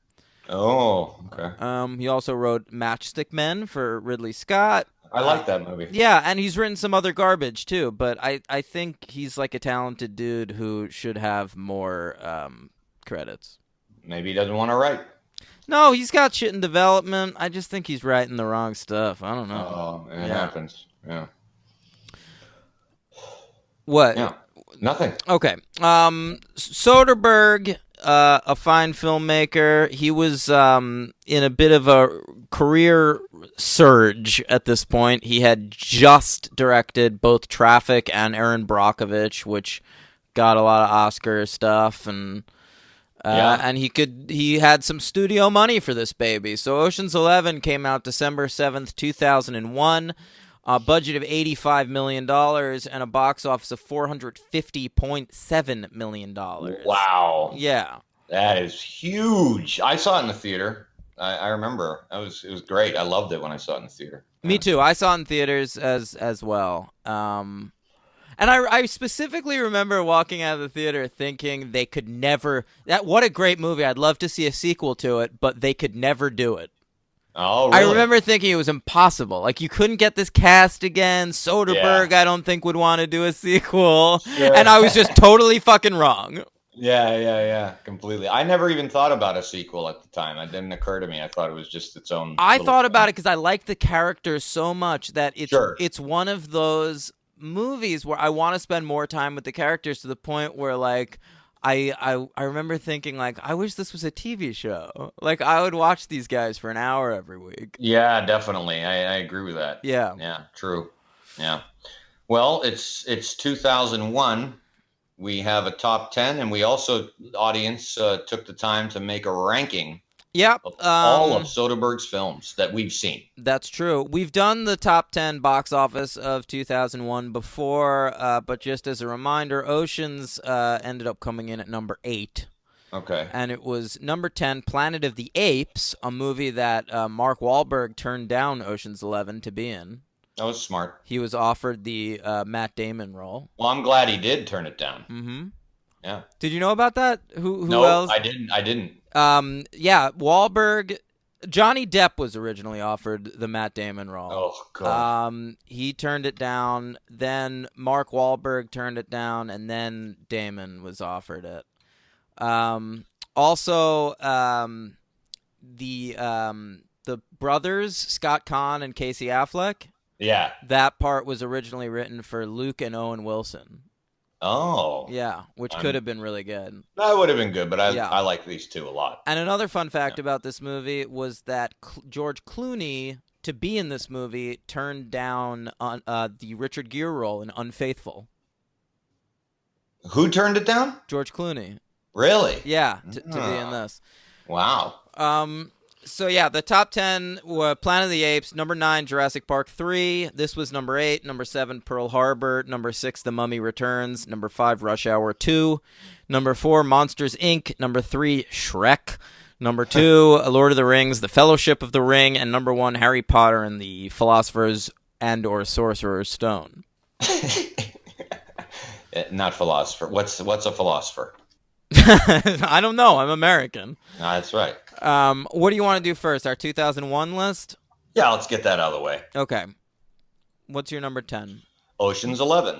Oh, okay. He also wrote Matchstick Men for Ridley Scott. I like that movie. Yeah, and he's written some other garbage, too, but I think he's like a talented dude who should have more credits. Maybe he doesn't want to write. No, he's got shit in development. I just think he's writing the wrong stuff. I don't know. Oh, it happens. Yeah. What? Yeah. Nothing. Okay. Soderbergh, a fine filmmaker. He was in a bit of a career surge at this point. He had just directed both Traffic and Erin Brockovich, which got a lot of Oscar stuff, and he had some studio money for this baby. So Ocean's 11 came out December 7th, 2001. A budget of $85 million and a box office of $450.7 million. Wow. Yeah. That is huge. I saw it in the theater. I remember. It was great. I loved it when I saw it in the theater. Me too. I saw it in theaters as well. And I specifically remember walking out of the theater thinking they could never... What a great movie. I'd love to see a sequel to it, but they could never do it. Oh, really? I remember thinking it was impossible. Like, you couldn't get this cast again. Soderbergh, I don't think, would want to do a sequel. Sure. And I was just totally fucking wrong. Yeah, completely. I never even thought about a sequel at the time. It didn't occur to me. I thought it was just its own... I thought about it because I like the characters so much that it's one of those movies where I want to spend more time with the characters to the point where, like, I remember thinking, like, I wish this was a TV show. Like, I would watch these guys for an hour every week. Yeah, definitely. I agree with that. Yeah. Yeah, true. Yeah. Well, it's 2001. We have a top 10, and we also, the audience, took the time to make a ranking Yep. of all of Soderbergh's films that we've seen. That's true. We've done the top 10 box office of 2001 before, but just as a reminder, Oceans ended up coming in at number 8. Okay. And it was number 10, Planet of the Apes, a movie that Mark Wahlberg turned down Ocean's 11 to be in. That was smart. He was offered the Matt Damon role. Well, I'm glad he did turn it down. Mm-hmm. Yeah. Did you know about that? Who No, else? I didn't. Yeah, Wahlberg. Johnny Depp was originally offered the Matt Damon role. Oh, God. He turned it down. Then Mark Wahlberg turned it down, and then Damon was offered it. Also, the brothers Scott Conn and Casey Affleck. Yeah. That part was originally written for Luke and Owen Wilson. Oh. Yeah, which could have been really good. That would have been good, but Yeah. I like these two a lot. And another fun fact about this movie was that George Clooney, to be in this movie, turned down on the Richard Gere role in Unfaithful. Who turned it down? George Clooney. Really? Yeah, to be in this. Wow. So yeah, the top 10 were Planet of the Apes, number 9, Jurassic Park 3, this was number 8, number 7, Pearl Harbor, number 6, The Mummy Returns, number 5, Rush Hour 2, number 4, Monsters, Inc., number 3, Shrek, number 2, Lord of the Rings, The Fellowship of the Ring, and number 1, Harry Potter and the Philosopher's and or Sorcerer's Stone. Not philosopher. What's a philosopher? I don't know. I'm American. That's right. What do you want to do first? Our 2001 list? Yeah, let's get that out of the way. Okay. What's your number 10? Ocean's 11.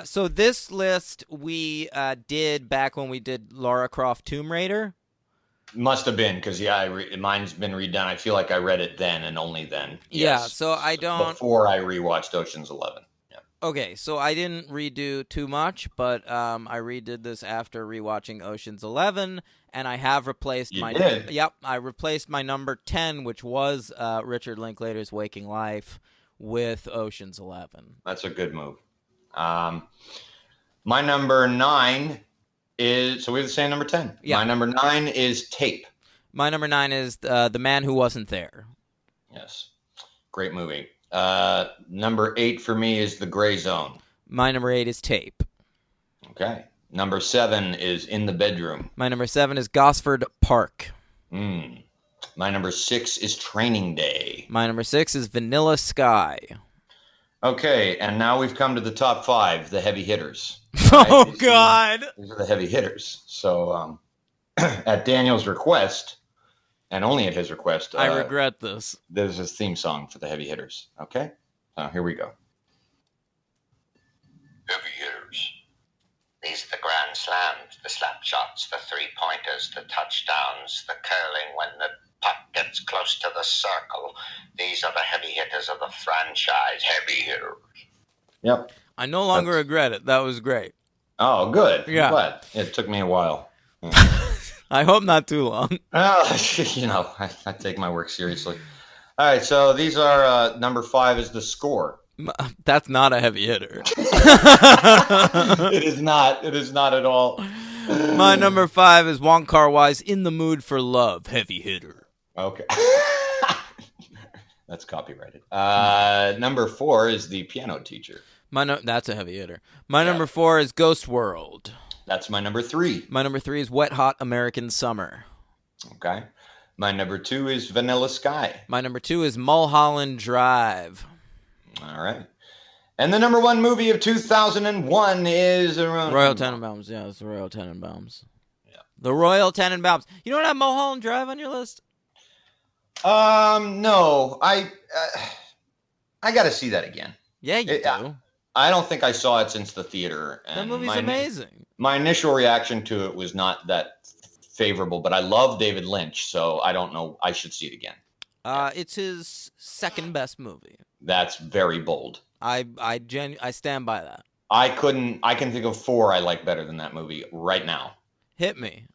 So this list we did back when we did Lara Croft Tomb Raider. Must have been, because, mine's been redone. I feel like I read it then and only then. Yeah, Yes. so I don't... Before I rewatched Ocean's 11. Yeah. Okay, so I didn't redo too much, but I redid this after rewatching Ocean's 11, and I have replaced You did? Yep, I replaced my number 10, which was Richard Linklater's Waking Life, with Ocean's 11. That's a good move. My number 9 is... So we have the same number 10. Yeah. My number 9 is Tape. My number 9 is The Man Who Wasn't There. Yes. Great movie. Number 8 for me is The Gray Zone. My number 8 is Tape. Okay. Number 7 is In the Bedroom. My number 7 is Gosford Park. My number 6 is Training Day. My number 6 is Vanilla Sky. Okay, and now we've come to the top 5, the heavy hitters. Oh, Right? God. These are the heavy hitters. So, at Daniel's request, and only at his request, I regret this. there's a theme song for the heavy hitters. Okay? Here we go. Heavy hitters. These are the grand slams, the slap shots, the three-pointers, the touchdowns, the curling when the puck gets close to the circle. These are the heavy hitters of the franchise. Heavy hitters. Yep. I no longer regret it. That was great. Oh, good. Yeah. I'm glad. It took me a while. I hope not too long. Well, I take my work seriously. All right, so these are number 5 is The Score. That's not a heavy hitter. It is not. It is not at all. My number 5 is Wong Kar-wai's In the Mood for Love, heavy hitter. Okay. That's copyrighted. Number 4 is The Piano Teacher. That's a heavy hitter. My number 4 is Ghost World. That's my number 3. My number 3 is Wet Hot American Summer. Okay. My number 2 is Vanilla Sky. My number 2 is Mulholland Drive. All right. And the number 1 movie of 2001 is Royal Tenenbaums. Yeah, it's the Royal Tenenbaums. Yeah. The Royal Tenenbaums. You don't have Mulholland Drive on your list? No. I got to see that again. Yeah, you do. I don't think I saw it since the theater. That movie's amazing. My initial reaction to it was not that favorable, but I love David Lynch, so I don't know. I should see it again. It's his second best movie. That's very bold. I stand by that. I can think of 4 I like better than that movie right now. Hit me.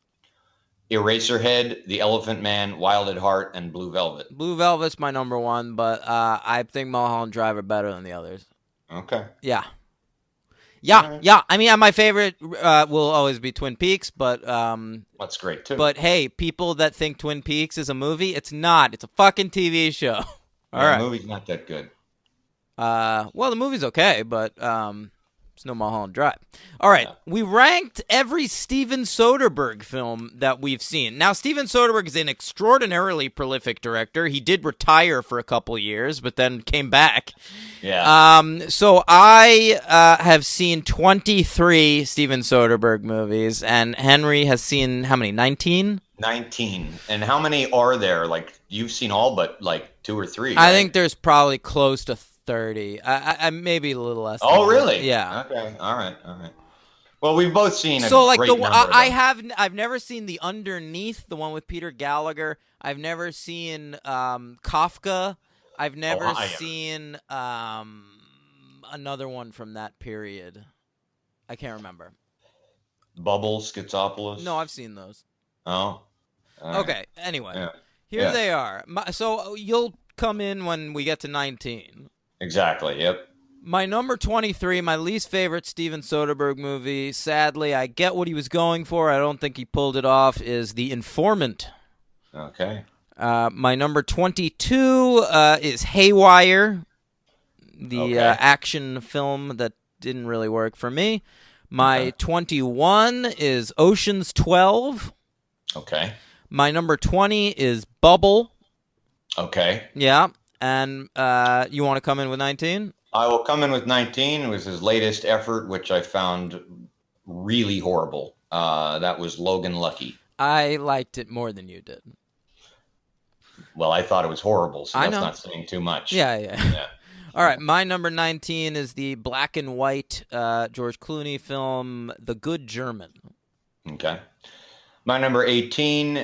Eraserhead, The Elephant Man, Wild at Heart, and Blue Velvet. Blue Velvet's my number 1, but I think Mulholland Drive are better than the others. Okay. Yeah. Alright. Yeah. I mean, my favorite will always be Twin Peaks, but That's great too. but hey, people that think Twin Peaks is a movie, it's not. It's a fucking TV show. All right. The movie's not that good. Well, the movie's okay, but it's no Mulholland Drive. All right, we ranked every Steven Soderbergh film that we've seen. Now, Steven Soderbergh is an extraordinarily prolific director. He did retire for a couple years, but then came back. Yeah. So I have seen 23 Steven Soderbergh movies, and Henry has seen how many? 19? 19. And how many are there? Like, you've seen all but like 2 or 3. I right? think there's probably close to 30. I maybe a little less. Oh, than that. really? Yeah. Okay. All right. Well, we've both seen a So like great the number of them. I've never seen The Underneath, the one with Peter Gallagher. I've never seen Kafka. I've never seen another one from that period. I can't remember. Bubble, Schizopolis. No, I've seen those. Oh. All right. Okay. Anyway, Yeah. here Yeah. they are. So you'll come in when we get to 19. Exactly. Yep. My number 23, my least favorite Steven Soderbergh movie, sadly, I get what he was going for. I don't think he pulled it off, is The Informant. Okay. My number 22 is Haywire, the action film that didn't really work for me. My 21 is Ocean's 12. Okay. My number 20 is Bubble. Okay. Yeah. And you want to come in with 19? I will come in with 19. It was his latest effort, which I found really horrible. That was Logan Lucky. I liked it more than you did. Well, I thought it was horrible, so I that's know. not saying too much. Yeah. All right, my number 19 is the black and white George Clooney film, The Good German. Okay. My number 18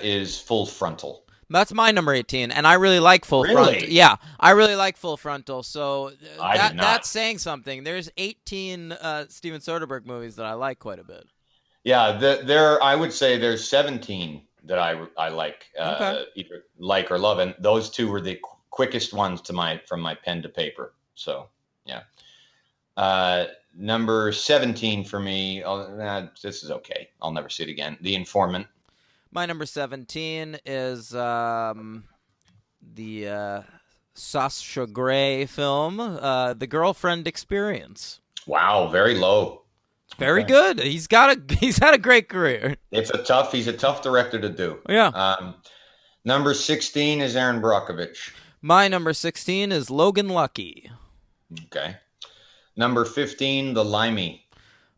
is Full Frontal. That's my number 18, and I really like Full Frontal. Really? Yeah, I really like Full Frontal, so I did not. that's saying something. There's 18 Steven Soderbergh movies that I like quite a bit. Yeah, there. I would say there's 17 that I like, either like or love, and those 2 were the quickest ones from my pen to paper. So, yeah. Number 17 for me. This is okay. I'll never see it again. The Informant. My number 17 is the Sasha Grey film, The Girlfriend Experience. Wow, very low. It's very good. He's had a great career. He's a tough director to do. Yeah. Number 16 is Aaron Brockovich. My number 16 is Logan Lucky. Okay. Number 15, The Limey.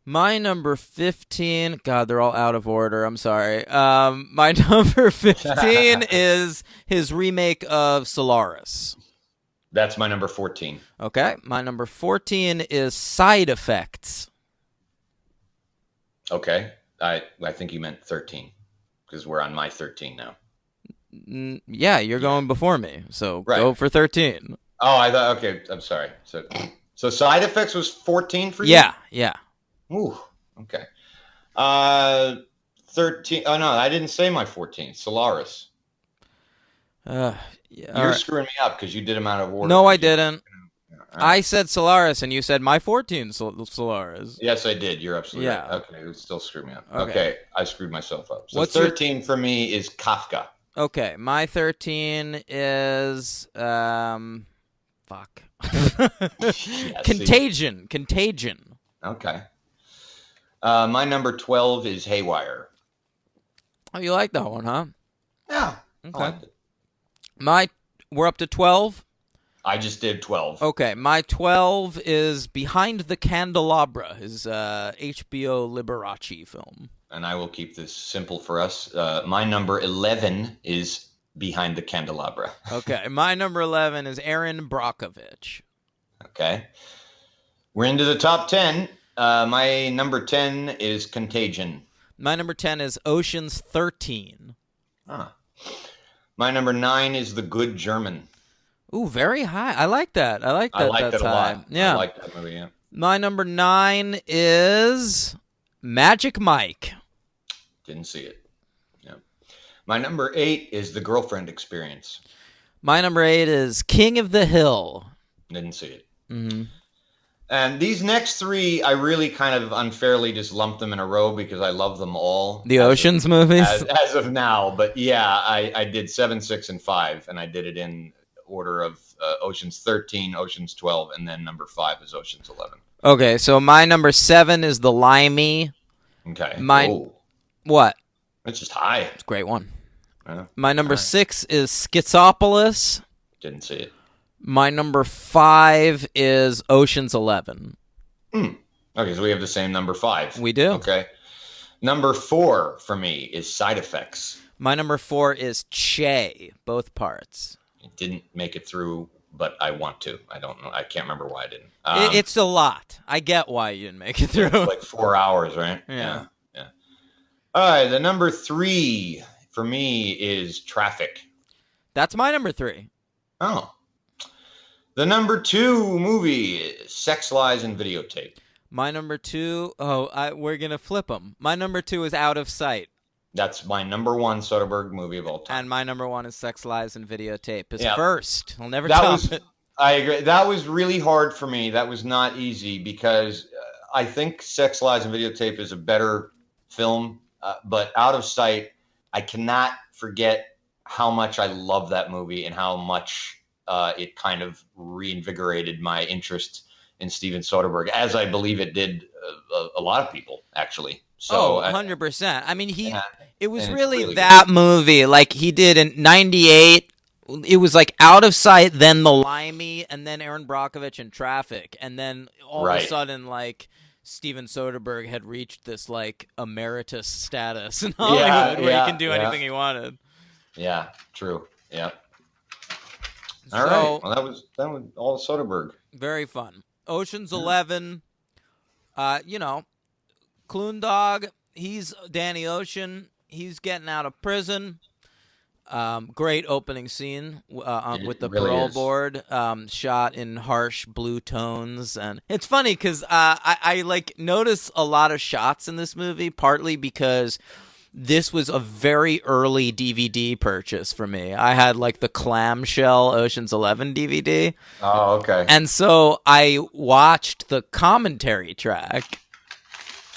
My number 15, God, they're all out of order. I'm sorry. My number 15 is his remake of Solaris. That's my number 14. Okay. My number 14 is Side Effects. Okay. I think you meant 13 because we're on my 13 now. Yeah, you're going before me, so Right. go for 13. Oh, I thought. Okay, I'm sorry. So Side Effects was 14 for you. Yeah. Ooh. Okay. 13. Oh no, I didn't say my 14. Solaris. Yeah, You're screwing me up because you did them out of order. No, I didn't. Right. I said Solaris, and you said my 14 Solaris. Yes, I did. You're absolutely Yeah. right. Okay, it still screwed me up. Okay. Okay, I screwed myself up. So What's your- 13 for me is Kafka. Okay, my 13 is fuck. Yes, Contagion. Okay. My number 12 is Haywire. Oh, you like that one, huh? Yeah. Okay. We're up to 12. I just did 12. Okay, my 12 is Behind the Candelabra, his HBO Liberace film. And I will keep this simple for us. My number 11 is Behind the Candelabra. Okay, my number 11 is Aaron Brockovich. Okay. We're into the top 10. My number 10 is Contagion. My number 10 is Ocean's 13. Ah. My number 9 is The Good German. Ooh, very high. I like that. I liked That's it a high. lot. Yeah. I like that movie, yeah. My number 9 is Magic Mike. Didn't see it. No. My number 8 is The Girlfriend Experience. My number 8 is King of the Hill. Didn't see it. Mm-hmm. And these next 3, I really kind of unfairly just lumped them in a row because I love them all. The Oceans movies? As of now. But yeah, I did 7, 6, and 5, and I did it in order of Oceans 13, Oceans 12, and then number 5 is Oceans 11. Okay, so my number 7 is The Limey. Okay. What? It's just high. It's a great one. Yeah. My number 6 is Schizopolis. Didn't see it. My number 5 is Ocean's 11. Okay, so we have the same number 5. We do. Okay. Number 4 for me is Side Effects. My number 4 is Che, both parts. It didn't make it through, but I want to. I don't know. I can't remember why I didn't. It's a lot. I get why you didn't make it through. Like 4 hours, right? Yeah. All right, the number 3 for me is Traffic. That's my number 3. Oh. The number 2 movie is Sex, Lies, and Videotape. My number 2, we're going to flip them. My number 2 is Out of Sight. That's my number 1 Soderbergh movie of all time. And my number 1 is Sex, Lies, and Videotape. His Yeah. first. I'll never top it. I agree. That was really hard for me. That was not easy because I think Sex, Lies, and Videotape is a better film. But Out of Sight, I cannot forget how much I love that movie and how much it kind of reinvigorated my interest in Steven Soderbergh, as I believe it did a lot of people, actually. So 100%. I mean, it was and it's really really that movie. Like, he did in 98. It was like Out of Sight, then The Limey, and then Aaron Brockovich and Traffic. And then all of a sudden, like, Steven Soderbergh had reached this, like, emeritus status in Hollywood where he can do anything he wanted. Yeah, true. Yeah. So, All right. Well, that was all Soderbergh. Very fun. Ocean's 11, Klundog, he's Danny Ocean. He's getting out of prison. Great opening scene with the really parole is. board, shot in harsh blue tones. And it's funny because I like notice a lot of shots in this movie, partly because this was a very early DVD purchase for me. I had like the clamshell Ocean's 11 DVD. Oh, okay. And so I watched the commentary track.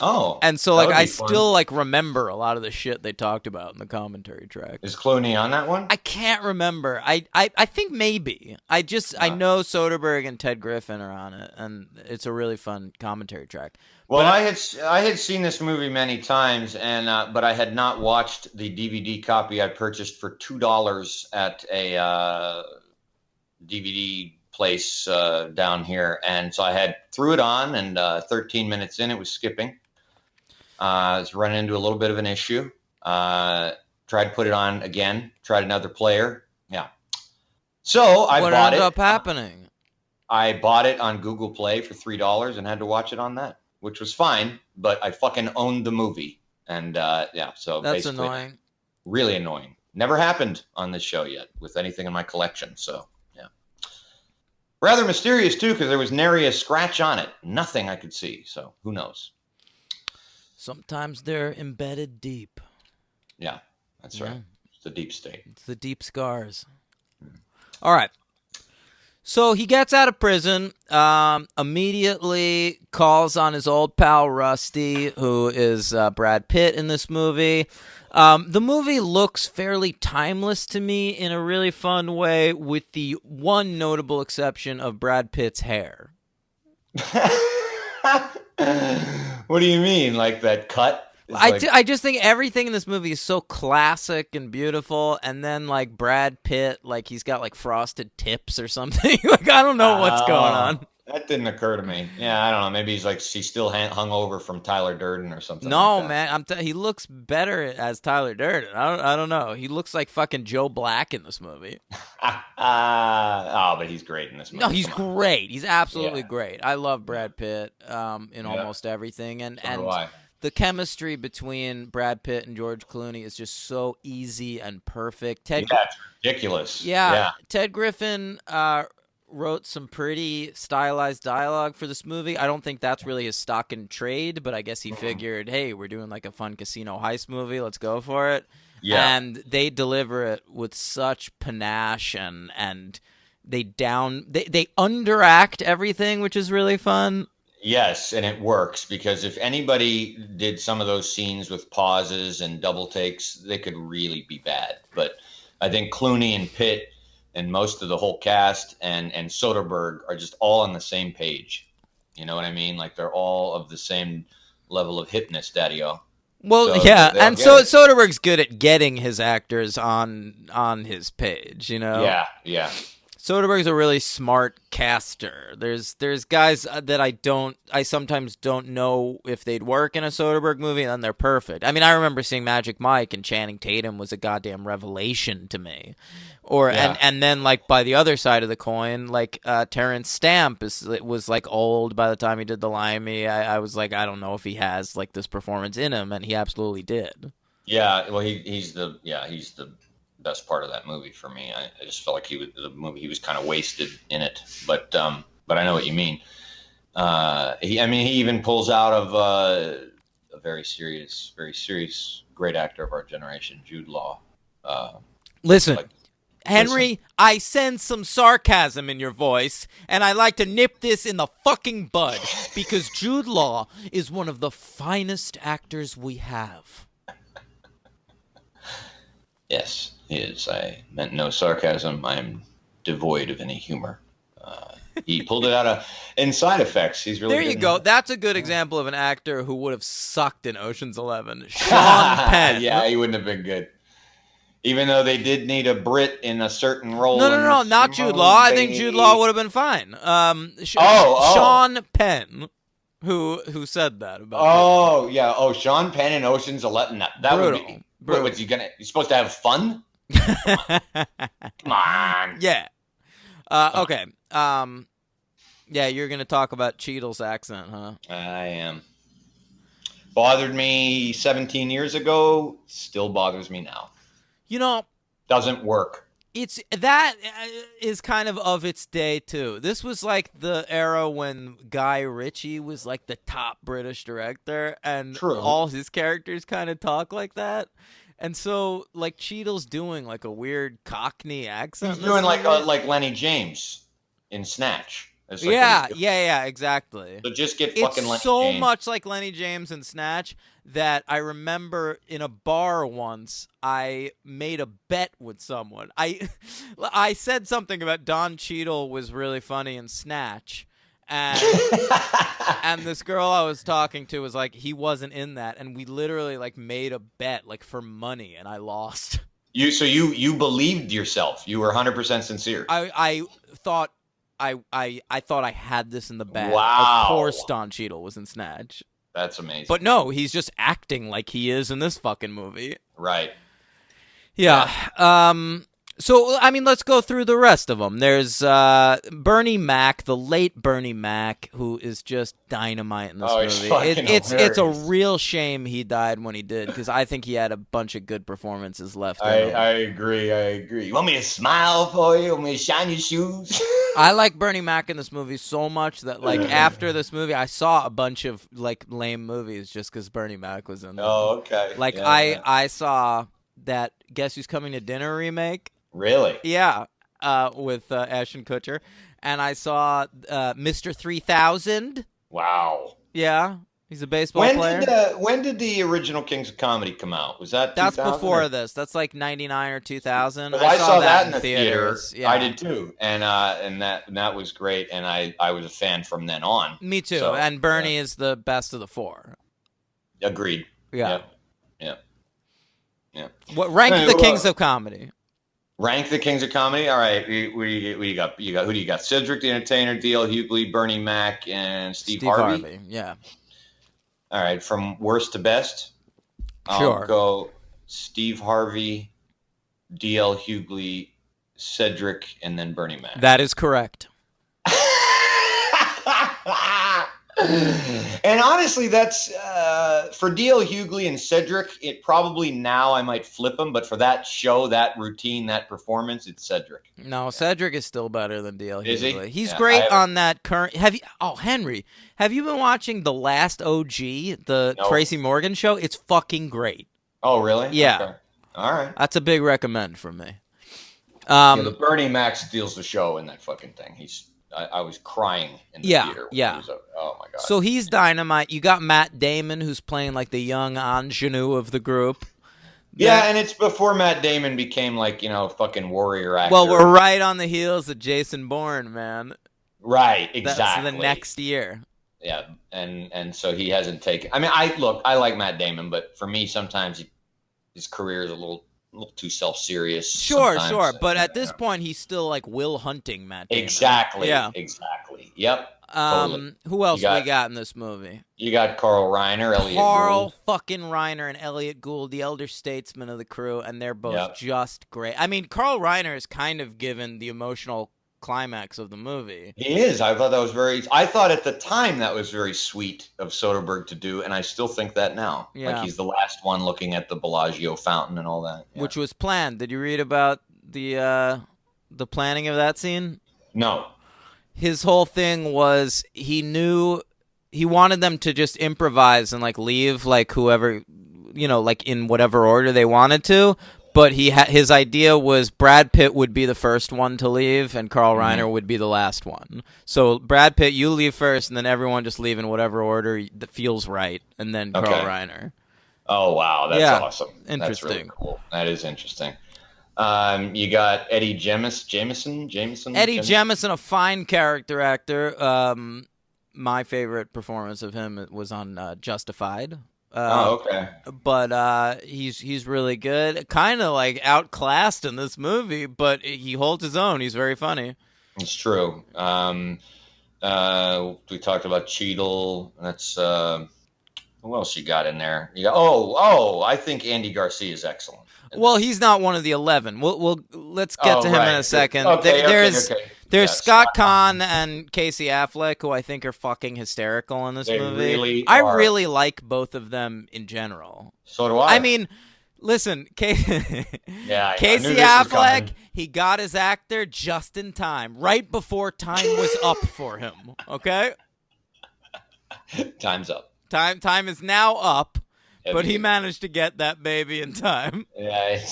Oh. And so that like would I be fun. still like remember a lot of the shit they talked about in the commentary track. Is Clooney on that one? I can't remember. I think maybe. I know Soderbergh and Ted Griffin are on it, and it's a really fun commentary track. Well, I had seen this movie many times, and but I had not watched the DVD copy I purchased for $2 at a DVD place down here, and so I threw it on, and 13 minutes in, it was skipping. I was running into a little bit of an issue. Tried to put it on again. Tried another player. Yeah. So I what bought it. ended up happening? I bought it on Google Play for $3 and had to watch it on that, which was fine. But I fucking owned the movie, and so That's basically, annoying. really annoying. Never happened on this show yet with anything in my collection. So yeah, rather mysterious too, because there was nary a scratch on it. Nothing I could see. So who knows? Sometimes they're embedded deep. Yeah, that's right. It's the deep state. It's the deep scars. All right. So he gets out of prison, immediately calls on his old pal Rusty, who is Brad Pitt in this movie. The movie looks fairly timeless to me in a really fun way, with the one notable exception of Brad Pitt's hair. What do you mean? Like that cut? I just think everything in this movie is so classic and beautiful, and then like Brad Pitt, like he's got like frosted tips or something. Like I don't know what's going on. That didn't occur to me. Yeah, I don't know. Maybe he's still hung over from Tyler Durden or something. No, like that. man, he looks better as Tyler Durden. I don't know. He looks like fucking Joe Black in this movie. But he's great in this movie. No, he's great. He's absolutely great. I love Brad Pitt in almost everything, and the chemistry between Brad Pitt and George Clooney is just so easy and perfect. It's ridiculous. Yeah. Ted Griffin wrote some pretty stylized dialogue for this movie. I don't think that's really his stock in trade, but I guess he figured, hey, we're doing like a fun casino heist movie. Let's go for it. Yeah. And they deliver it with such panache, and they underact everything, which is really fun. Yes, and it works because if anybody did some of those scenes with pauses and double takes, they could really be bad. But I think Clooney and Pitt and most of the whole cast and Soderbergh are just all on the same page. You know what I mean? Like they're all of the same level of hipness, Daddy-O. Well, So yeah, they'll and get so it. Soderbergh's good at getting his actors on his page, you know? Yeah. Soderbergh's a really smart caster. There's guys that I sometimes don't know if they'd work in a Soderbergh movie, and then they're perfect. I mean, I remember seeing Magic Mike, and Channing Tatum was a goddamn revelation to me. And then like by the other side of the coin, like Terrence Stamp was like old by the time he did The Limey. I was like, I don't know if he has like this performance in him, and he absolutely did. Yeah, well, he's the best part of that movie for me. I just felt like he was kind of wasted in it, but I know what you mean. He even pulls out of a very serious, great actor of our generation, Jude Law. Listen, like- Henry, I sense some sarcasm in your voice, and I like to nip this in the fucking bud, because Jude Law is one of the finest actors we have. Yes, he is. I meant no sarcasm. I am devoid of any humor. He pulled it out of in Side Effects. He's really There good you in go. that. That's a good example of an actor who would have sucked in Ocean's 11. Sean Penn. Yeah, he wouldn't have been good. Even though they did need a Brit in a certain role. No, not Jude Law. I think Jude Law would have been fine. Sean Penn, who said that about Oh, yeah. Oh, Sean Penn in Ocean's 11. That would Brutal. be. Brutal. What's he gonna? He's supposed to have fun? Come on. Yeah. Okay. Yeah, you're gonna talk about Cheadle's accent, huh? I am. Bothered me 17 years ago. Still bothers me now. You know, Doesn't work. it's that is kind of its day too. This was like the era when Guy Ritchie was like the top British director, and True. all his characters kind of talk like that. And so, like, Cheadle's doing like a weird Cockney accent. He's in doing this like movie. Lenny James in Snatch. It's like Yeah, what he's doing. yeah, exactly. So just get fucking Lenny It's so James. much like Lenny James and Snatch that I remember in a bar once I made a bet with someone. I said something about Don Cheadle was really funny in Snatch, and this girl I was talking to was like, he wasn't in that, and we literally like made a bet like for money, and I lost. You believed yourself. You were 100% sincere. I thought I thought I had this in the bag. Wow. Of course Don Cheadle was in Snatch. That's amazing. But no, he's just acting like he is in this fucking movie. Right. Yeah. So, I mean, let's go through the rest of them. There's Bernie Mac, the late Bernie Mac, who is just dynamite in this He's movie. fucking It's a hilarious. real shame he died when he did, because I think he had a bunch of good performances left in him. I agree. You want me to smile for you? Want me to shine your shoes? I like Bernie Mac in this movie so much that, like, after this movie, I saw a bunch of, like, lame movies just because Bernie Mac was in them. Oh, okay. Like, Yeah, I saw that Guess Who's Coming to Dinner remake. Really? Yeah, with Ashton Kutcher. And I saw Mr. 3000. Wow. Yeah, he's a baseball player. When did the original Kings of Comedy come out? Was that That's 2000 before or- this. That's like 99 or 2000. Well, I saw that in the theaters. theater. Yeah. I did too, and that was great, and I was a fan from then on. Me too. So, and Bernie is the best of the four. Agreed. Yeah. Yeah. What rank Hey, the well, Kings of Comedy? Rank the Kings of Comedy. All right, we got who do you got? Cedric the Entertainer, D.L. Hughley, Bernie Mac, and Steve Harvey. Yeah. All right, from worst to best, Sure. I'll go Steve Harvey, D.L. Hughley, Cedric, and then Bernie Mac. That is correct. And honestly, that's for D.L. Hughley and Cedric. It probably now I might flip him, but for that show, that routine, that performance, it's Cedric. No, Cedric is still better than D.L. Is he? Hughley. He's Yeah, great on that current. Henry, have you been watching The Last OG, the No. Tracy Morgan show? It's fucking great. Oh, really? Yeah. Okay. All right. That's a big recommend from me. The Bernie Mac steals the show in that fucking thing. I was crying in the theater. When yeah. it was oh my god. So he's dynamite. You got Matt Damon, who's playing like the young ingenue of the group. Yeah, and it's before Matt Damon became like, fucking warrior actor. Well, we're right on the heels of Jason Bourne, man. Right, exactly. That's the next year. Yeah, and so he hasn't taken. I mean, I like Matt Damon, but for me, sometimes his career is a little too self-serious. Sure. But Yeah. at this point, he's still like Will Hunting Matt Damon. Exactly. Yeah. Exactly. Yep. Totally. Who else we got in this movie? You got Carl Reiner, Elliot Carl Gould. fucking Reiner and Elliot Gould, the elder statesman of the crew, and they're both Yep. just great. I mean, Carl Reiner is kind of given the emotional climax of the movie. He is. I thought that was I thought at the time that was very sweet of Soderbergh to do, and I still think that now. Yeah. Like he's the last one looking at the Bellagio fountain and all that. Yeah. Which was planned. Did you read about the planning of that scene? No. His whole thing was he knew he wanted them to just improvise and like leave like whoever, like in whatever order they wanted to. But his idea was Brad Pitt would be the first one to leave and Carl Reiner would be the last one. So Brad Pitt, you leave first, and then everyone just leave in whatever order that feels right, and then Carl Reiner. Oh wow, that's awesome. Interesting. That's really cool. That is interesting. You got Eddie Jemison. Eddie Jemison, a fine character actor. My favorite performance of him was on Justified. Okay. But he's really good. Kind of like outclassed in this movie, but he holds his own. He's very funny. It's true. We talked about Cheadle. That's who else you got in there? You got, I think Andy Garcia is excellent. Well, he's not one of the 11. Let's get to him in a second. Okay, There's Scott Conn and Casey Affleck, who I think are fucking hysterical in this movie. I really like both of them in general. So do I. I mean, listen, Casey Casey Affleck, he got his actor just in time, right before time was up for him. Okay, Time's up. Time is now up, but he managed to get that baby in time. Yeah.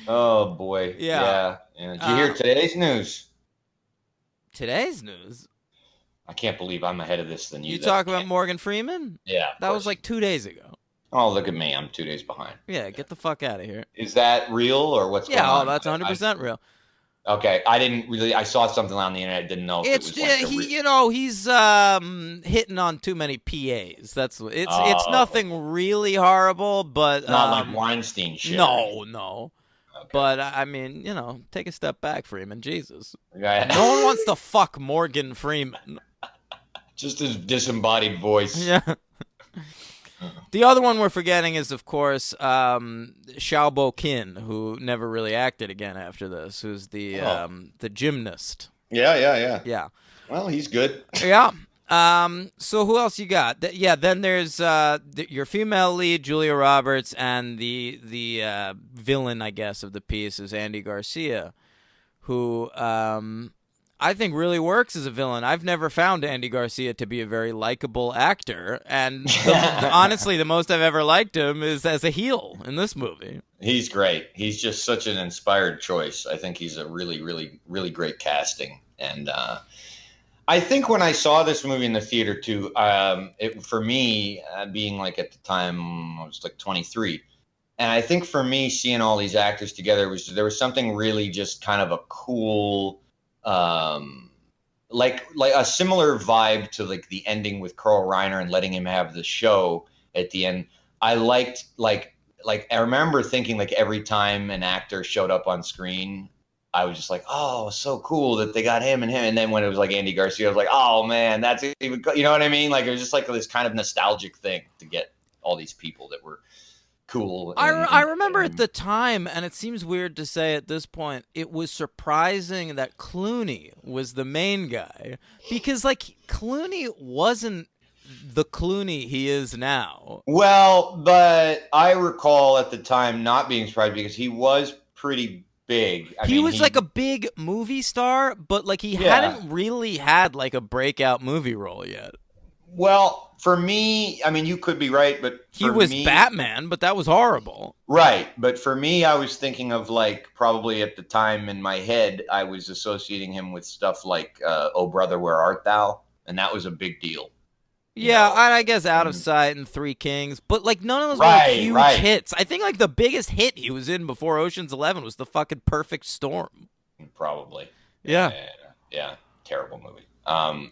Oh boy. Yeah. Did you hear today's news? Today's news? I can't believe I'm ahead of this than you. You talk about Morgan Freeman? Yeah. That was like 2 days ago. Oh, look at me. I'm 2 days behind. Yeah, get the fuck out of here. Is that real or what's going on? Yeah, that's 100% real. Okay, I saw something on the internet. Didn't know if it was like he's hitting on too many PAs. It's nothing really horrible, but not like Weinstein shit. No. Okay. But I mean, take a step back, Freeman. Jesus, yeah. No one wants to fuck Morgan Freeman. Just his disembodied voice. Yeah. The other one we're forgetting is, of course, Xiao Bo Kin, who never really acted again after this, who's the gymnast. Yeah. Well, he's good. Yeah. So who else you got? Then there's your female lead, Julia Roberts, and the villain, I guess, of the piece is Andy Garcia, who I think really works as a villain. I've never found Andy Garcia to be a very likable actor, and honestly, the most I've ever liked him is as a heel in this movie. He's great. He's just such an inspired choice. I think he's a really, really, really great casting. And I think when I saw this movie in the theater too, for me, being like at the time I was like 23, and I think for me seeing all these actors together there was something really just kind of a cool. Like a similar vibe to like the ending with Carl Reiner and letting him have the show at the end. I liked like I remember thinking like every time an actor showed up on screen, I was just like, oh, so cool that they got him. And then when it was like Andy Garcia, I was like, oh man, that's even, you know what I mean? Like it was just like this kind of nostalgic thing to get all these people that were cool. I remember at the time, and it seems weird to say at this point, it was surprising that Clooney was the main guy, because like Clooney wasn't the Clooney he is now. Well, but I recall at the time not being surprised because he was pretty big. He was like a big movie star, but like he hadn't really had like a breakout movie role yet. Well, for me, I mean, you could be right, but he was Batman, but that was horrible. Right, but for me, I was thinking of like probably at the time in my head, I was associating him with stuff like "Oh Brother, Where Art Thou," and that was a big deal. Yeah, I guess Out of Sight and Three Kings, but like none of those were like huge hits. I think like the biggest hit he was in before Ocean's 11 was the fucking Perfect Storm. Probably. Yeah. Terrible movie.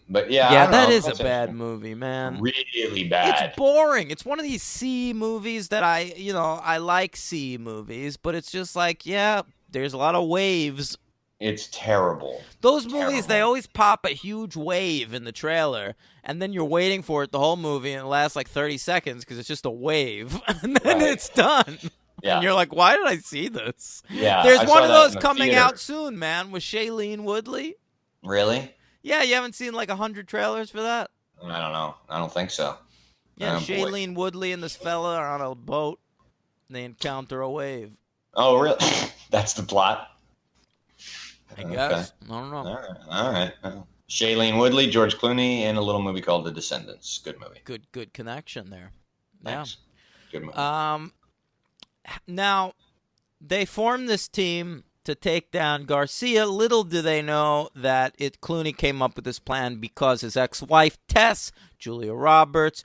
But yeah. Yeah, that is a bad movie, man. Really bad. It's boring. It's one of these C movies that I like C movies, but it's just like, yeah, there's a lot of waves. It's terrible. Those movies, they always pop a huge wave in the trailer, and then you're waiting for it the whole movie, and it lasts like 30 seconds because it's just a wave, and then it's done. Yeah. And you're like, why did I see this? Yeah. There's one of those coming out soon, man, with Shailene Woodley. Really? Yeah, you haven't seen like 100 trailers for that? I don't know. I don't think so. Yeah, Shailene Woodley and this fella are on a boat. They encounter a wave. Oh, really? That's the plot? I guess. I don't know. All right. Shailene Woodley, George Clooney, and a little movie called The Descendants. Good movie. Good connection there. Thanks. Yeah. Good movie. Now, they formed this team to take down Garcia. Little do they know that Clooney came up with this plan because his ex-wife, Tess, Julia Roberts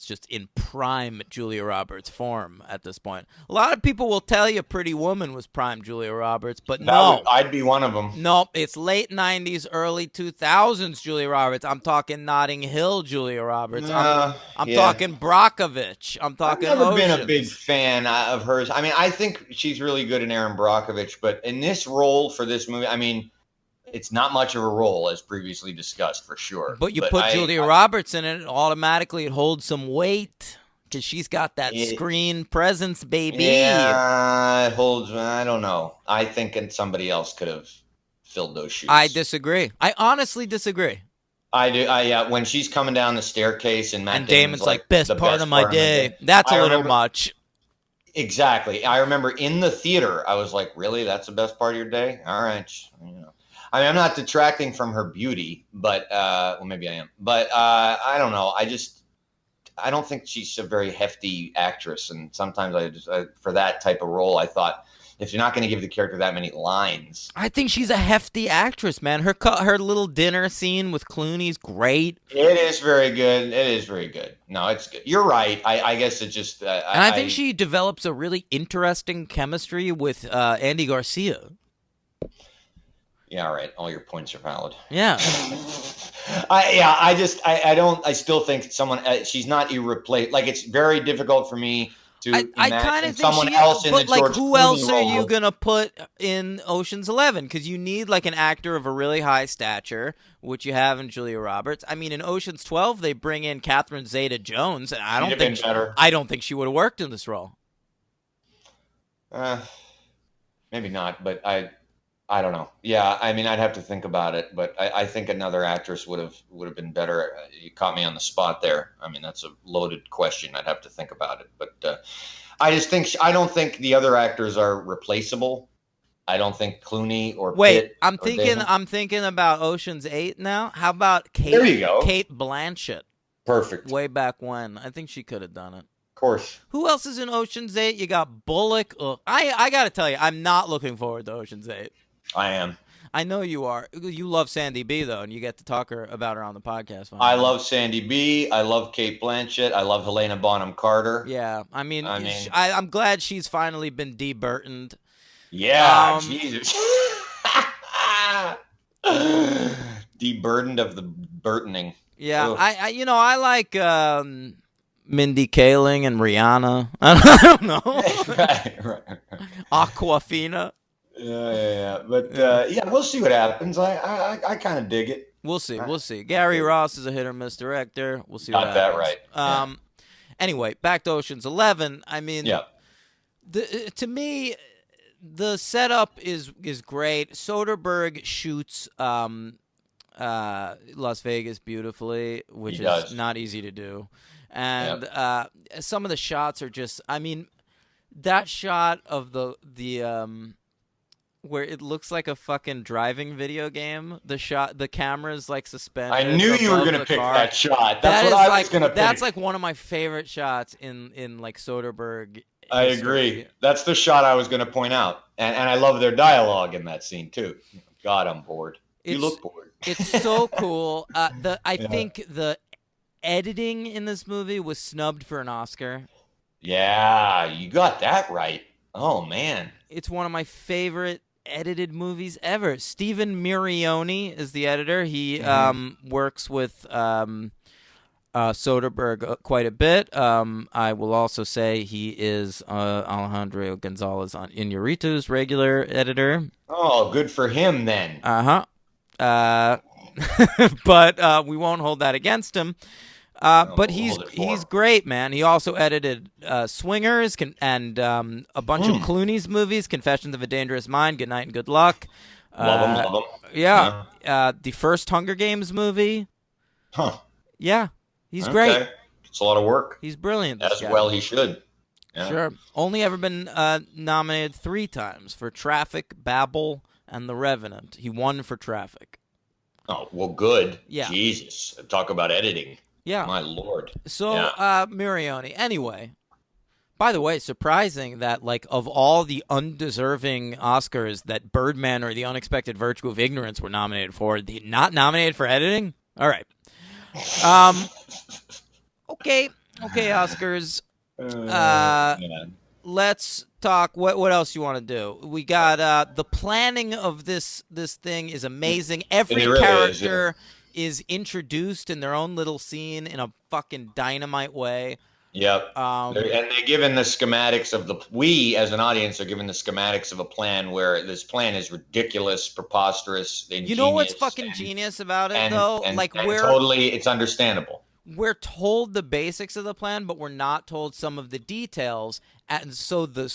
just in prime Julia Roberts form at this point. A lot of people will tell you Pretty Woman was prime Julia Roberts, but no. I'd be one of them. No, it's late 90s, early 2000s Julia Roberts. I'm talking Notting Hill Julia Roberts. I'm talking Brockovich. I'm talking I've never Oceans. been a big fan of hers. I mean, I think she's really good in Erin Brockovich, but in this role for this movie, I mean, it's not much of a role, as previously discussed, for sure. But you put Julia Roberts in it, automatically it holds some weight because she's got that screen presence, baby. Yeah, it holds. I don't know. I think somebody else could have filled those shoes. I disagree. I honestly disagree. I do. Yeah, when she's coming down the staircase and Matt Damon's like, best part of my day. That's a little much. Exactly. I remember in the theater, I was like, really? That's the best part of your day? All right. I mean, I'm not detracting from her beauty, but well, maybe I am. But I don't know. I don't think she's a very hefty actress, and sometimes for that type of role, I thought if you're not going to give the character that many lines, I think she's a hefty actress, man. Her little dinner scene with Clooney's great. It is very good. It is very good. No, it's good. You're right. I guess it just. And I think she develops a really interesting chemistry with Andy Garcia. Yeah, all right. All your points are valid. Yeah. I still think she's not irreplaceable. Like, it's very difficult for me to imagine someone else in the George Clooney role. But who else are you going to put in Ocean's 11? Because you need like an actor of a really high stature, which you have in Julia Roberts. I mean, in Ocean's 12, they bring in Catherine Zeta-Jones, and I don't think she would have worked in this role. Maybe not, but I don't know. Yeah, I mean, I'd have to think about it, but I think another actress would have been better. You caught me on the spot there. I mean, that's a loaded question. I'd have to think about it, but I don't think the other actors are replaceable. I don't think Clooney or Pitt. I'm thinking about Ocean's 8 now. How about Kate? There you go. Kate Blanchett. Perfect. Way back when, I think she could have done it. Of course. Who else is in Ocean's 8? You got Bullock. I got to tell you, I'm not looking forward to Ocean's 8. I am. I know you are. You love Sandy B, though, and you get to talk about her on the podcast. I love Sandy B. I love Kate Blanchett. I love Helena Bonham Carter. Yeah, I'm glad she's finally been deburtoned. Yeah, Jesus. Deburdened of the burtoning. Yeah, ugh. I like Mindy Kaling and Rihanna. I don't know. right. Aquafina. Yeah. But we'll see what happens. I kind of dig it. We'll see. Gary Ross is a hit or miss director. We'll see what happens. Got that right. Anyway, back to Ocean's 11. I mean, Yeah. to me, the setup is great. Soderbergh shoots Las Vegas beautifully, which He is does. not easy to do. And some of the shots are just, I mean, that shot of the where it looks like a fucking driving video game. The camera's like suspended. I knew you were above going to the pick car. that shot. That's That what is I like, was going to pick. That's like one of my favorite shots in like Soderbergh. I history. agree. That's the shot I was going to point out. And I love their dialogue in that scene, too. God, I'm bored. You look bored. It's so cool. I think the editing in this movie was snubbed for an Oscar. Yeah, you got that right. Oh, man. It's one of my favorite edited movies ever. Stephen Mirioni is the editor. He works with Soderbergh quite a bit. I will also say he is Alejandro Gonzalez on Iñárritu's regular editor. Oh, good for him then. But we won't hold that against him. But he's great, man. He also edited Swingers and a bunch of Clooney's movies, Confessions of a Dangerous Mind, Good Night and Good Luck. Love him. Yeah. The first Hunger Games movie. Huh. Yeah. He's great. It's a lot of work. He's brilliant. As well he should. Yeah. Sure. Only ever been nominated 3 times for Traffic, Babel, and The Revenant. He won for Traffic. Oh, well, good. Yeah. Jesus. Talk about editing. Yeah. My Lord. So, Mirioni. Anyway, by the way, surprising that, like, of all the undeserving Oscars that Birdman or The Unexpected Virtue of Ignorance were nominated for, not nominated for editing? All right. Okay, Oscars. Let's talk. What else you want to do? We got the planning of this thing is amazing. Every really character is introduced in their own little scene in a fucking dynamite way. Yep. And they're given the schematics of we as an audience are given the schematics of a plan where this plan is ridiculous, preposterous. You know what's fucking genius about it, though? It's understandable. We're told the basics of the plan, but we're not told some of the details, and so the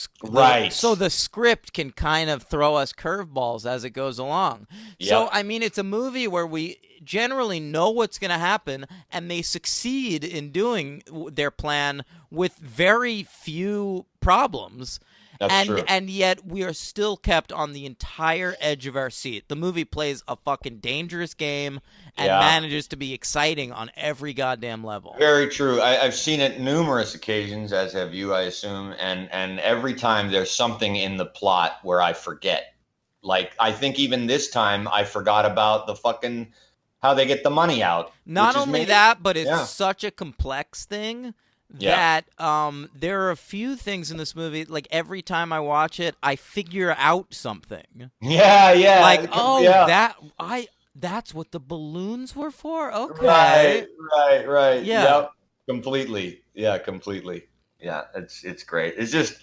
script can kind of throw us curveballs as it goes along. Yep. So, I mean, it's a movie where we generally know what's going to happen, and they succeed in doing their plan with very few problems. That's true. And yet we are still kept on the entire edge of our seat. The movie plays a fucking dangerous game and manages to be exciting on every goddamn level. Very true. I've seen it numerous occasions, as have you, I assume, and every time there's something in the plot where I forget. Like, I think even this time I forgot about the fucking how they get the money out. Not only that, but it's such a complex thing that there are a few things in this movie, like every time I watch it, I figure out something. Yeah. Like, that's what the balloons were for? Okay. Right. Yeah. Yep. Completely. Yeah, completely. Yeah, it's great. It's just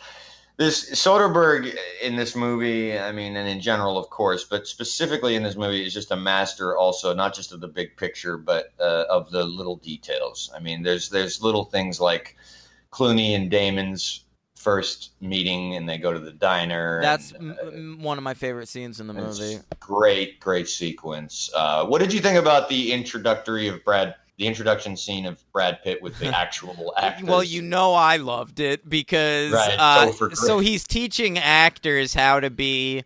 this Soderbergh in this movie, I mean, and in general, of course, but specifically in this movie, is just a master also, not just of the big picture, but of the little details. I mean, there's little things like Clooney and Damon's first meeting, and they go to the diner. That's one of my favorite scenes in the movie. Great sequence. What did you think about the introduction scene of Brad Pitt with the actual actors? Well, you know I loved it because so he's teaching actors how to be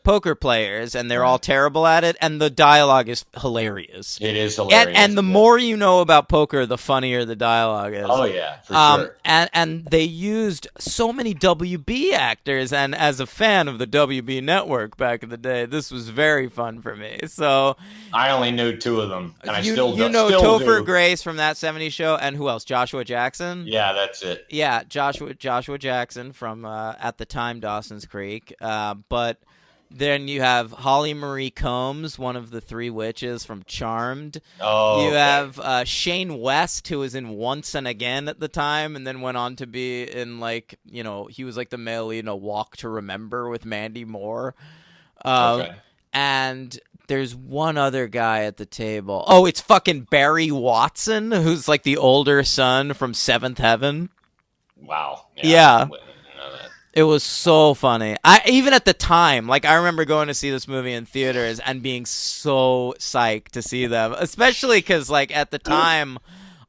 poker players, and they're all terrible at it, and the dialogue is hilarious. It is hilarious. And the more you know about poker, the funnier the dialogue is. Oh, yeah, for sure. And they used so many WB actors, and as a fan of the WB network back in the day, this was very fun for me. So I only knew 2 of them, and I still do. You know Topher Grace from That 70s Show, and who else? Joshua Jackson? Yeah, that's it. Yeah, Joshua Jackson from, at the time, Dawson's Creek. But then you have Holly Marie Combs, one of the 3 witches from Charmed. Oh, you have Shane West, who was in Once and Again at the time, and then went on to be in, like, you know, he was like the male lead in A Walk to Remember with Mandy Moore. And There's one other guy at the table. Oh, it's fucking Barry Watson, who's like the older son from Seventh Heaven. Wow. Yeah. I didn't know that. It was so funny. Even at the time, like I remember going to see this movie in theaters and being so psyched to see them, especially because like at the time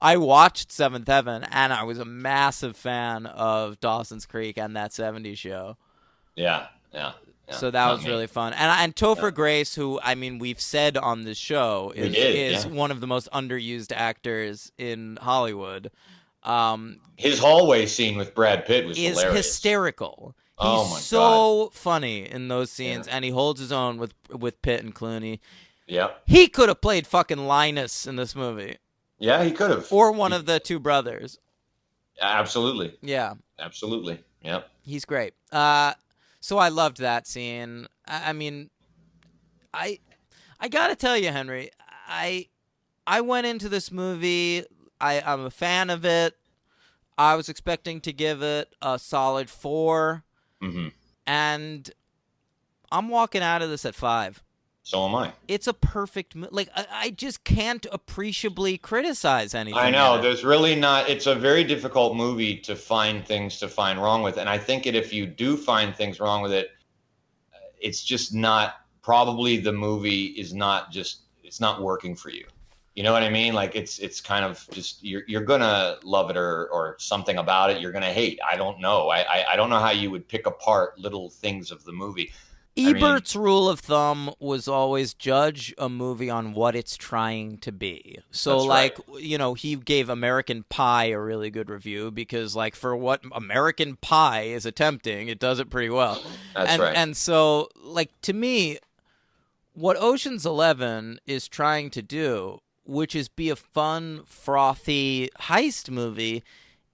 I watched Seventh Heaven and I was a massive fan of Dawson's Creek and That 70s Show. Yeah. So that was really fun. And Topher Grace, who I mean we've said on this show is one of the most underused actors in Hollywood. His hallway scene with Brad Pitt was is hilarious. Hysterical. Oh He's my so funny in those scenes, and he holds his own with Pitt and Clooney. Yep. He could have played fucking Linus in this movie. Yeah, he could have. Or one of the two brothers. Absolutely. Yeah. Absolutely. Yep. He's great. So I loved that scene. I mean, I gotta tell you, Henry, I went into this movie. I'm a fan of it. I was expecting to give it a solid 4. Mm-hmm. And I'm walking out of this at 5. So am I. It's a perfect like I just can't appreciably criticize anything. I know there's really not. It's a very difficult movie to find things to find wrong with, and I think that if you do find things wrong with it, it's just not. Probably the movie is not just. It's not working for you. You know what I mean? Like it's kind of just you're gonna love it or something about it you're gonna hate. I don't know. I don't know how you would pick apart little things of the movie. Ebert's rule of thumb was always judge a movie on what it's trying to be. So, like, you know, he gave American Pie a really good review because, like, for what American Pie is attempting, it does it pretty well. That's right. And so, like, to me, what Ocean's 11 is trying to do, which is be a fun, frothy heist movie,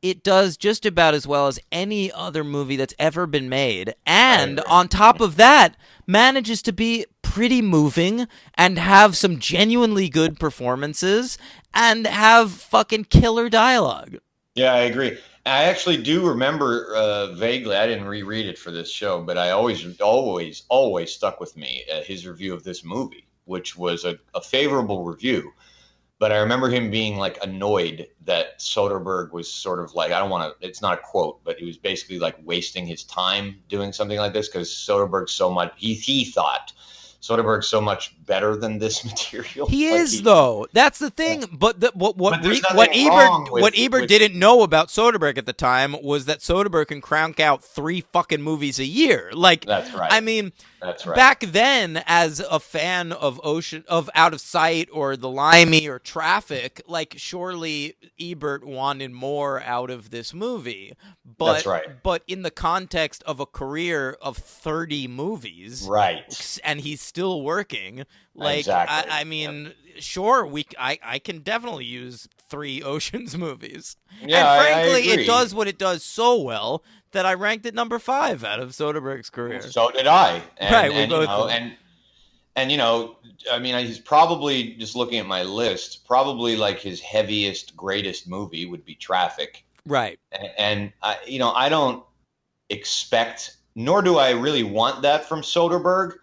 it does just about as well as any other movie that's ever been made. And on top of that, manages to be pretty moving and have some genuinely good performances and have fucking killer dialogue. Yeah, I agree. I actually do remember vaguely, I didn't reread it for this show, but I always stuck with me his review of this movie, which was a favorable review. But I remember him being like annoyed that Soderbergh was sort of like, I don't want to, it's not a quote, but he was basically like wasting his time doing something like this because Soderbergh's so much, he thought Soderbergh's so much better than this material. He like is, though. That's the thing. Yeah. But what Ebert didn't know about Soderbergh at the time was that Soderbergh can crank out 3 fucking movies a year. Like, that's right. I mean, that's right. Back then, as a fan of Out of Sight or The Limey or Traffic, like, surely Ebert wanted more out of this movie. But, that's right. But in the context of a career of 30 movies, right, and he's still working, like, exactly. I mean, sure, I can definitely use 3 Oceans movies. Yeah, and frankly, I agree. it does what it does so well that I ranked it number 5 out of Soderbergh's career. So did I. We both did. And you know, I mean, he's probably, just looking at my list, probably like his heaviest, greatest movie would be Traffic. Right. And you know, I don't expect, nor do I really want that from Soderbergh.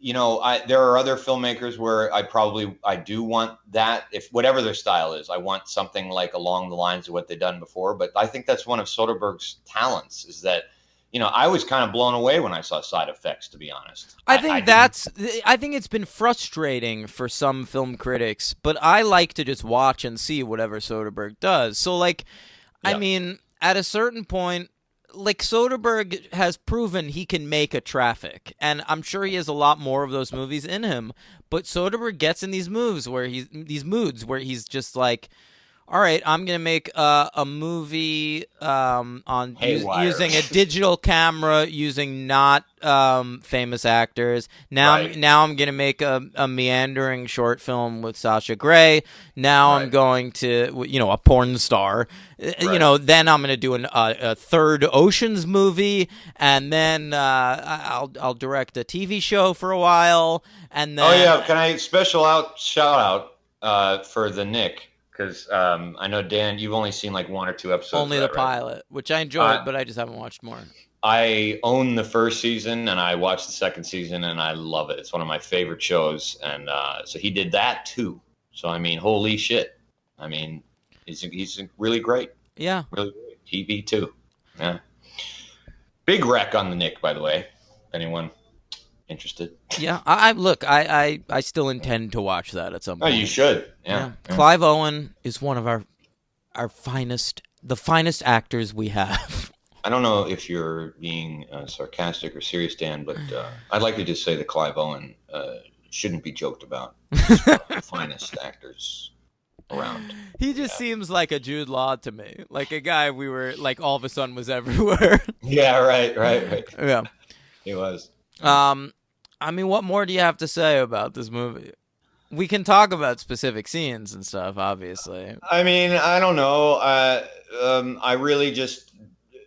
You know, there are other filmmakers where I do want that, if whatever their style is. I want something like along the lines of what they've done before. But I think that's one of Soderbergh's talents, is that, you know, I was kind of blown away when I saw Side Effects, to be honest. I think it's been frustrating for some film critics, but I like to just watch and see whatever Soderbergh does. So, like, I mean, at a certain point, like, Soderbergh has proven he can make a Traffic, and I'm sure he has a lot more of those movies in him. But Soderbergh gets in these moods where he's just like, all right, I'm gonna make a movie on using a digital camera, using not famous actors. Now I'm gonna make a meandering short film with Sasha Grey. Now I'm going to, you know, a porn star. You know, then I'm gonna do a third Oceans movie, and then I'll direct a TV show for a while, and then can I shout out for the Nick? Because I know, Dan, you've only seen like 1 or 2 episodes. Only the pilot, which I enjoyed, but I just haven't watched more. I own the first season and I watched the second season and I love it. It's one of my favorite shows. And so he did that too. So, I mean, holy shit. I mean, he's really great. Yeah. Really great. TV too. Yeah. Big wreck on the Nick, by the way. Anyone interested? Yeah. I still intend to watch that at some Oh, point. you should. Yeah. Clive Owen is one of our finest, the finest actors we have. I don't know if you're being sarcastic or serious, Dan, but I'd like to just say that Clive Owen shouldn't be joked about. He's one of the finest actors around. He just seems like a Jude Law to me, like a guy we were like all of a sudden was everywhere. Yeah, right. Yeah. He was. I mean, what more do you have to say about this movie? We can talk about specific scenes and stuff, obviously. I mean, I don't know. I really just.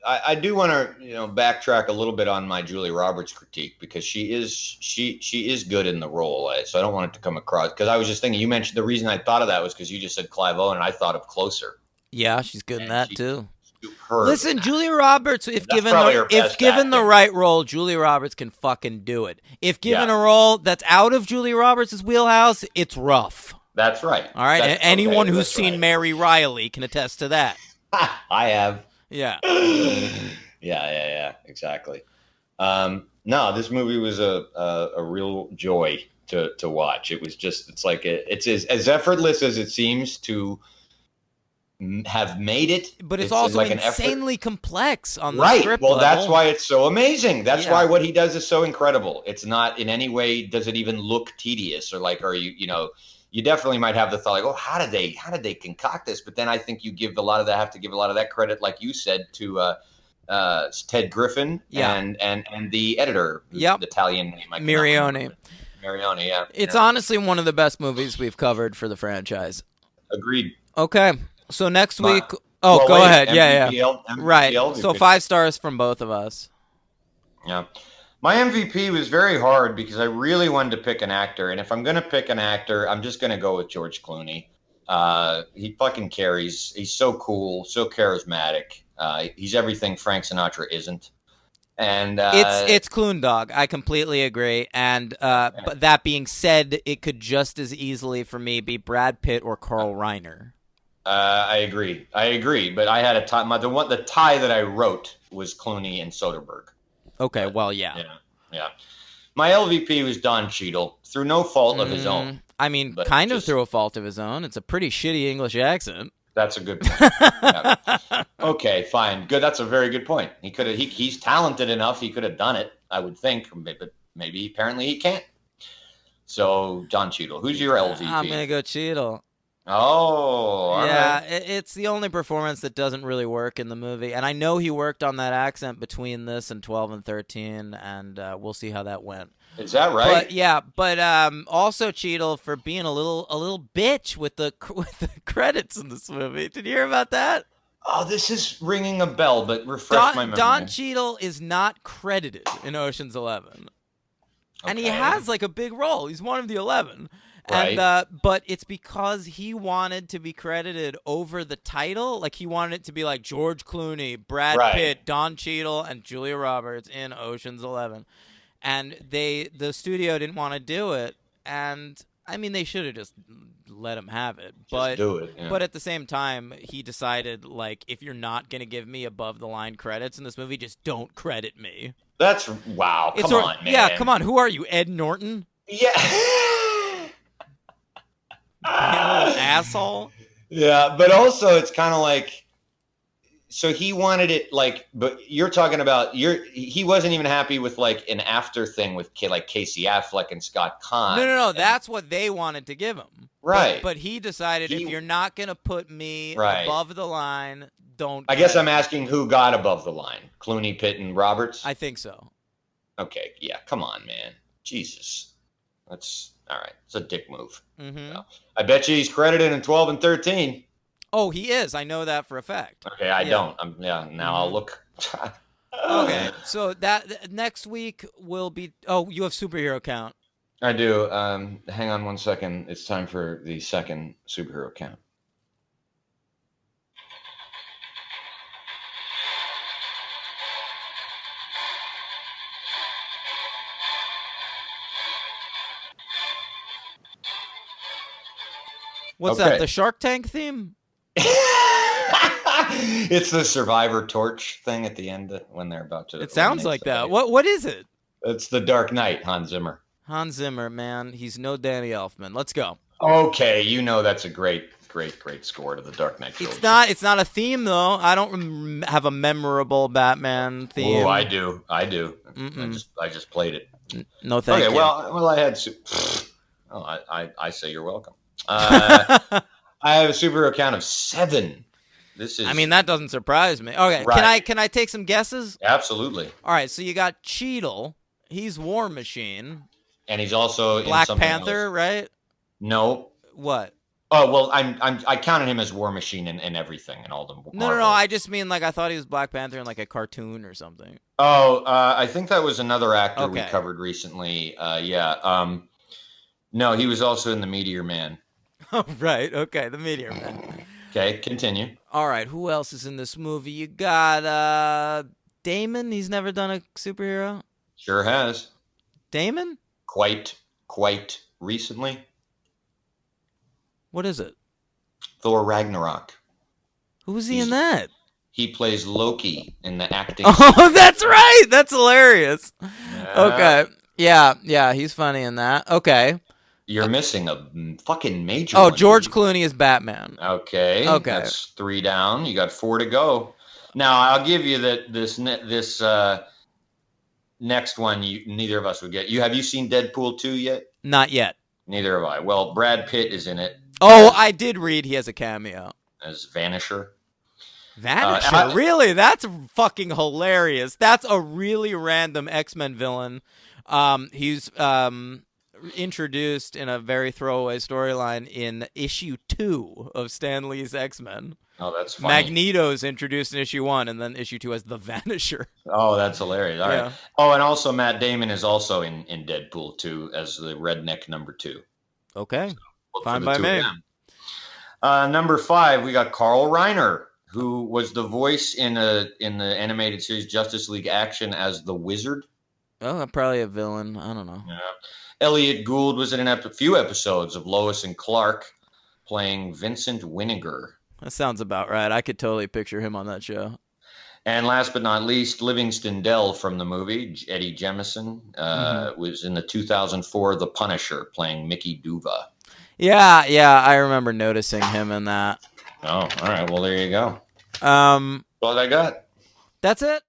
I do want to, backtrack a little bit on my Julia Roberts critique because she is good in the role. So I don't want it to come across because I was just thinking. You mentioned the reason I thought of that was because you just said Clive Owen, and I thought of Closer. Yeah, she's good in that too. Superb. Listen, Julia Roberts, if given the right role, Julia Roberts can fucking do it. If given a role that's out of Julia Roberts' wheelhouse, it's rough. That's right. All right, anyone who's seen Mary Riley can attest to that. I have. Yeah. Yeah, exactly. No, this movie was a real joy to watch. It was just, it's as effortless as it seems to have made it. But it's also like insanely complex on the script level. level. That's why it's so amazing. That's why what he does is so incredible. It's not in any way, does it even look tedious or like, are you definitely might have the thought like, oh, how did they concoct this? But then I think you have to give a lot of that credit, like you said, to Ted Griffin and the editor, the Italian name, Mirioni. Mirioni, yeah. It's honestly one of the best movies we've covered for the franchise. Agreed. Okay, so next week. Go ahead. MVP, right. So 5 stars from both of us. Yeah. My MVP was very hard because I really wanted to pick an actor. And if I'm going to pick an actor, I'm just going to go with George Clooney. He fucking carries. He's so cool, so charismatic. He's everything Frank Sinatra isn't. And it's Cloon Dog. I completely agree. And but that being said, it could just as easily for me be Brad Pitt or Carl Reiner. I agree. But I had a tie. The tie that I wrote was Clooney and Soderbergh. Okay, well, yeah. My LVP was Don Cheadle, through no fault of his own. I mean, kind of through a fault of his own. It's a pretty shitty English accent. That's a good point. Okay, fine. Good. That's a very good point. He's talented enough. He could have done it, I would think, but maybe apparently he can't. So, Don Cheadle. Who's your LVP? I'm going to go Cheadle. Oh, all right. It's the only performance that doesn't really work in the movie, and I know he worked on that accent between this and 12 and 13, and we'll see how that went. Is that right? But also Cheadle for being a little bitch with the credits in this movie. Did you hear about that? Oh, this is ringing a bell, but refresh my memory. Don Cheadle is not credited in Ocean's 11, and he has like a big role. He's one of the 11. Right. And but it's because he wanted to be credited over the title. Like he wanted it to be like George Clooney, Brad Pitt, Don Cheadle, and Julia Roberts in Ocean's 11. And the studio didn't want to do it. And I mean, they should have just let him have it. But do it. Yeah. But at the same time, he decided like, if you're not gonna give me above the line credits in this movie, just don't credit me. That's wow. Come on, man. Yeah, come on. Who are you, Ed Norton? Yeah. Asshole. Yeah, but also it's kind of like, so he wanted it like, but you're talking about he wasn't even happy with like an after thing with like Casey Affleck and Scott Conn. No, that's what they wanted to give him. Right. But he decided if you're not gonna put me above the line, don't. I guess I'm asking who got above the line: Clooney, Pitt, and Roberts. I think so. Okay, yeah, come on, man, Jesus, that's. All right, it's a dick move. Mm-hmm. So, I bet you he's credited in 12 and 13. Oh, he is. I know that for a fact. Okay, I don't. Now I'll look. Okay, so that next week will be. Oh, you have superhero count. I do. Hang on 1 second. It's time for the second superhero count. What's Okay. that? The Shark Tank theme? It's the Survivor torch thing at the end when they're about to. It sounds like eliminate that. somebody. What is it? It's the Dark Knight, Hans Zimmer. Hans Zimmer, man. He's no Danny Elfman. Let's go. Okay, you know that's a great score to the Dark Knight trilogy. It's not a theme though. I don't have a memorable Batman theme. Oh, I do. Mm-mm. I just played it. No, thank Okay, you. well, I had. Oh, I say you're welcome. I have a superhero count of 7. This is. I mean, that doesn't surprise me. Okay, Right. can I take some guesses? Absolutely. All right, so you got Cheadle. He's War Machine. And he's also in Black something Panther, else. right? No. What? Oh well, I counted him as War Machine and everything and all the. No. Marvel. I just mean like I thought he was Black Panther in like a cartoon or something. Oh, I think that was another actor we Okay. covered recently. Yeah. No, he was also in the Meteor Man. Oh, right. Okay, the Meteor Man. Okay, continue. All right, who else is in this movie? You got Damon. He's never done a superhero. Sure has. Damon? Quite recently. What is it? Thor Ragnarok. Who's he He's- in that? He plays Loki in the acting. Oh, that's right. That's hilarious. Yeah. Okay. Yeah, he's funny in that. Okay. You're missing a fucking major Oh, one, George dude. Clooney is Batman. Okay. Okay. That's 3 down. You got 4 to go. Now I'll give you that this next one. Neither of us would get. Have you seen Deadpool 2 yet? Not yet. Neither have I. Well, Brad Pitt is in it Oh, I did read he has a cameo. as Vanisher. Vanisher? Really? That's fucking hilarious. That's a really random X-Men villain. He's introduced in a very throwaway storyline in issue 2 of Stan Lee's X-Men. Oh, that's funny. Magneto's introduced in issue 1, and then issue 2 as the Vanisher. Oh, that's hilarious. All right. Yeah. Oh, and also Matt Damon is also in Deadpool 2 as the redneck number 2. Okay. Look Fine for the by 2 of me. them. Number 5, we got Carl Reiner, who was the voice in the animated series Justice League Action as the Wizard. Oh, probably a villain. I don't know. Yeah. Elliot Gould was in a few episodes of Lois and Clark, playing Vincent Winiger. That sounds about right. I could totally picture him on that show. And last but not least, Livingston Dell from the movie, Eddie Jemison, was in the 2004 The Punisher, playing Mickey Duva. Yeah, I remember noticing him in that. Oh, all right. Well, there you go. Um, That's all I got. that's it.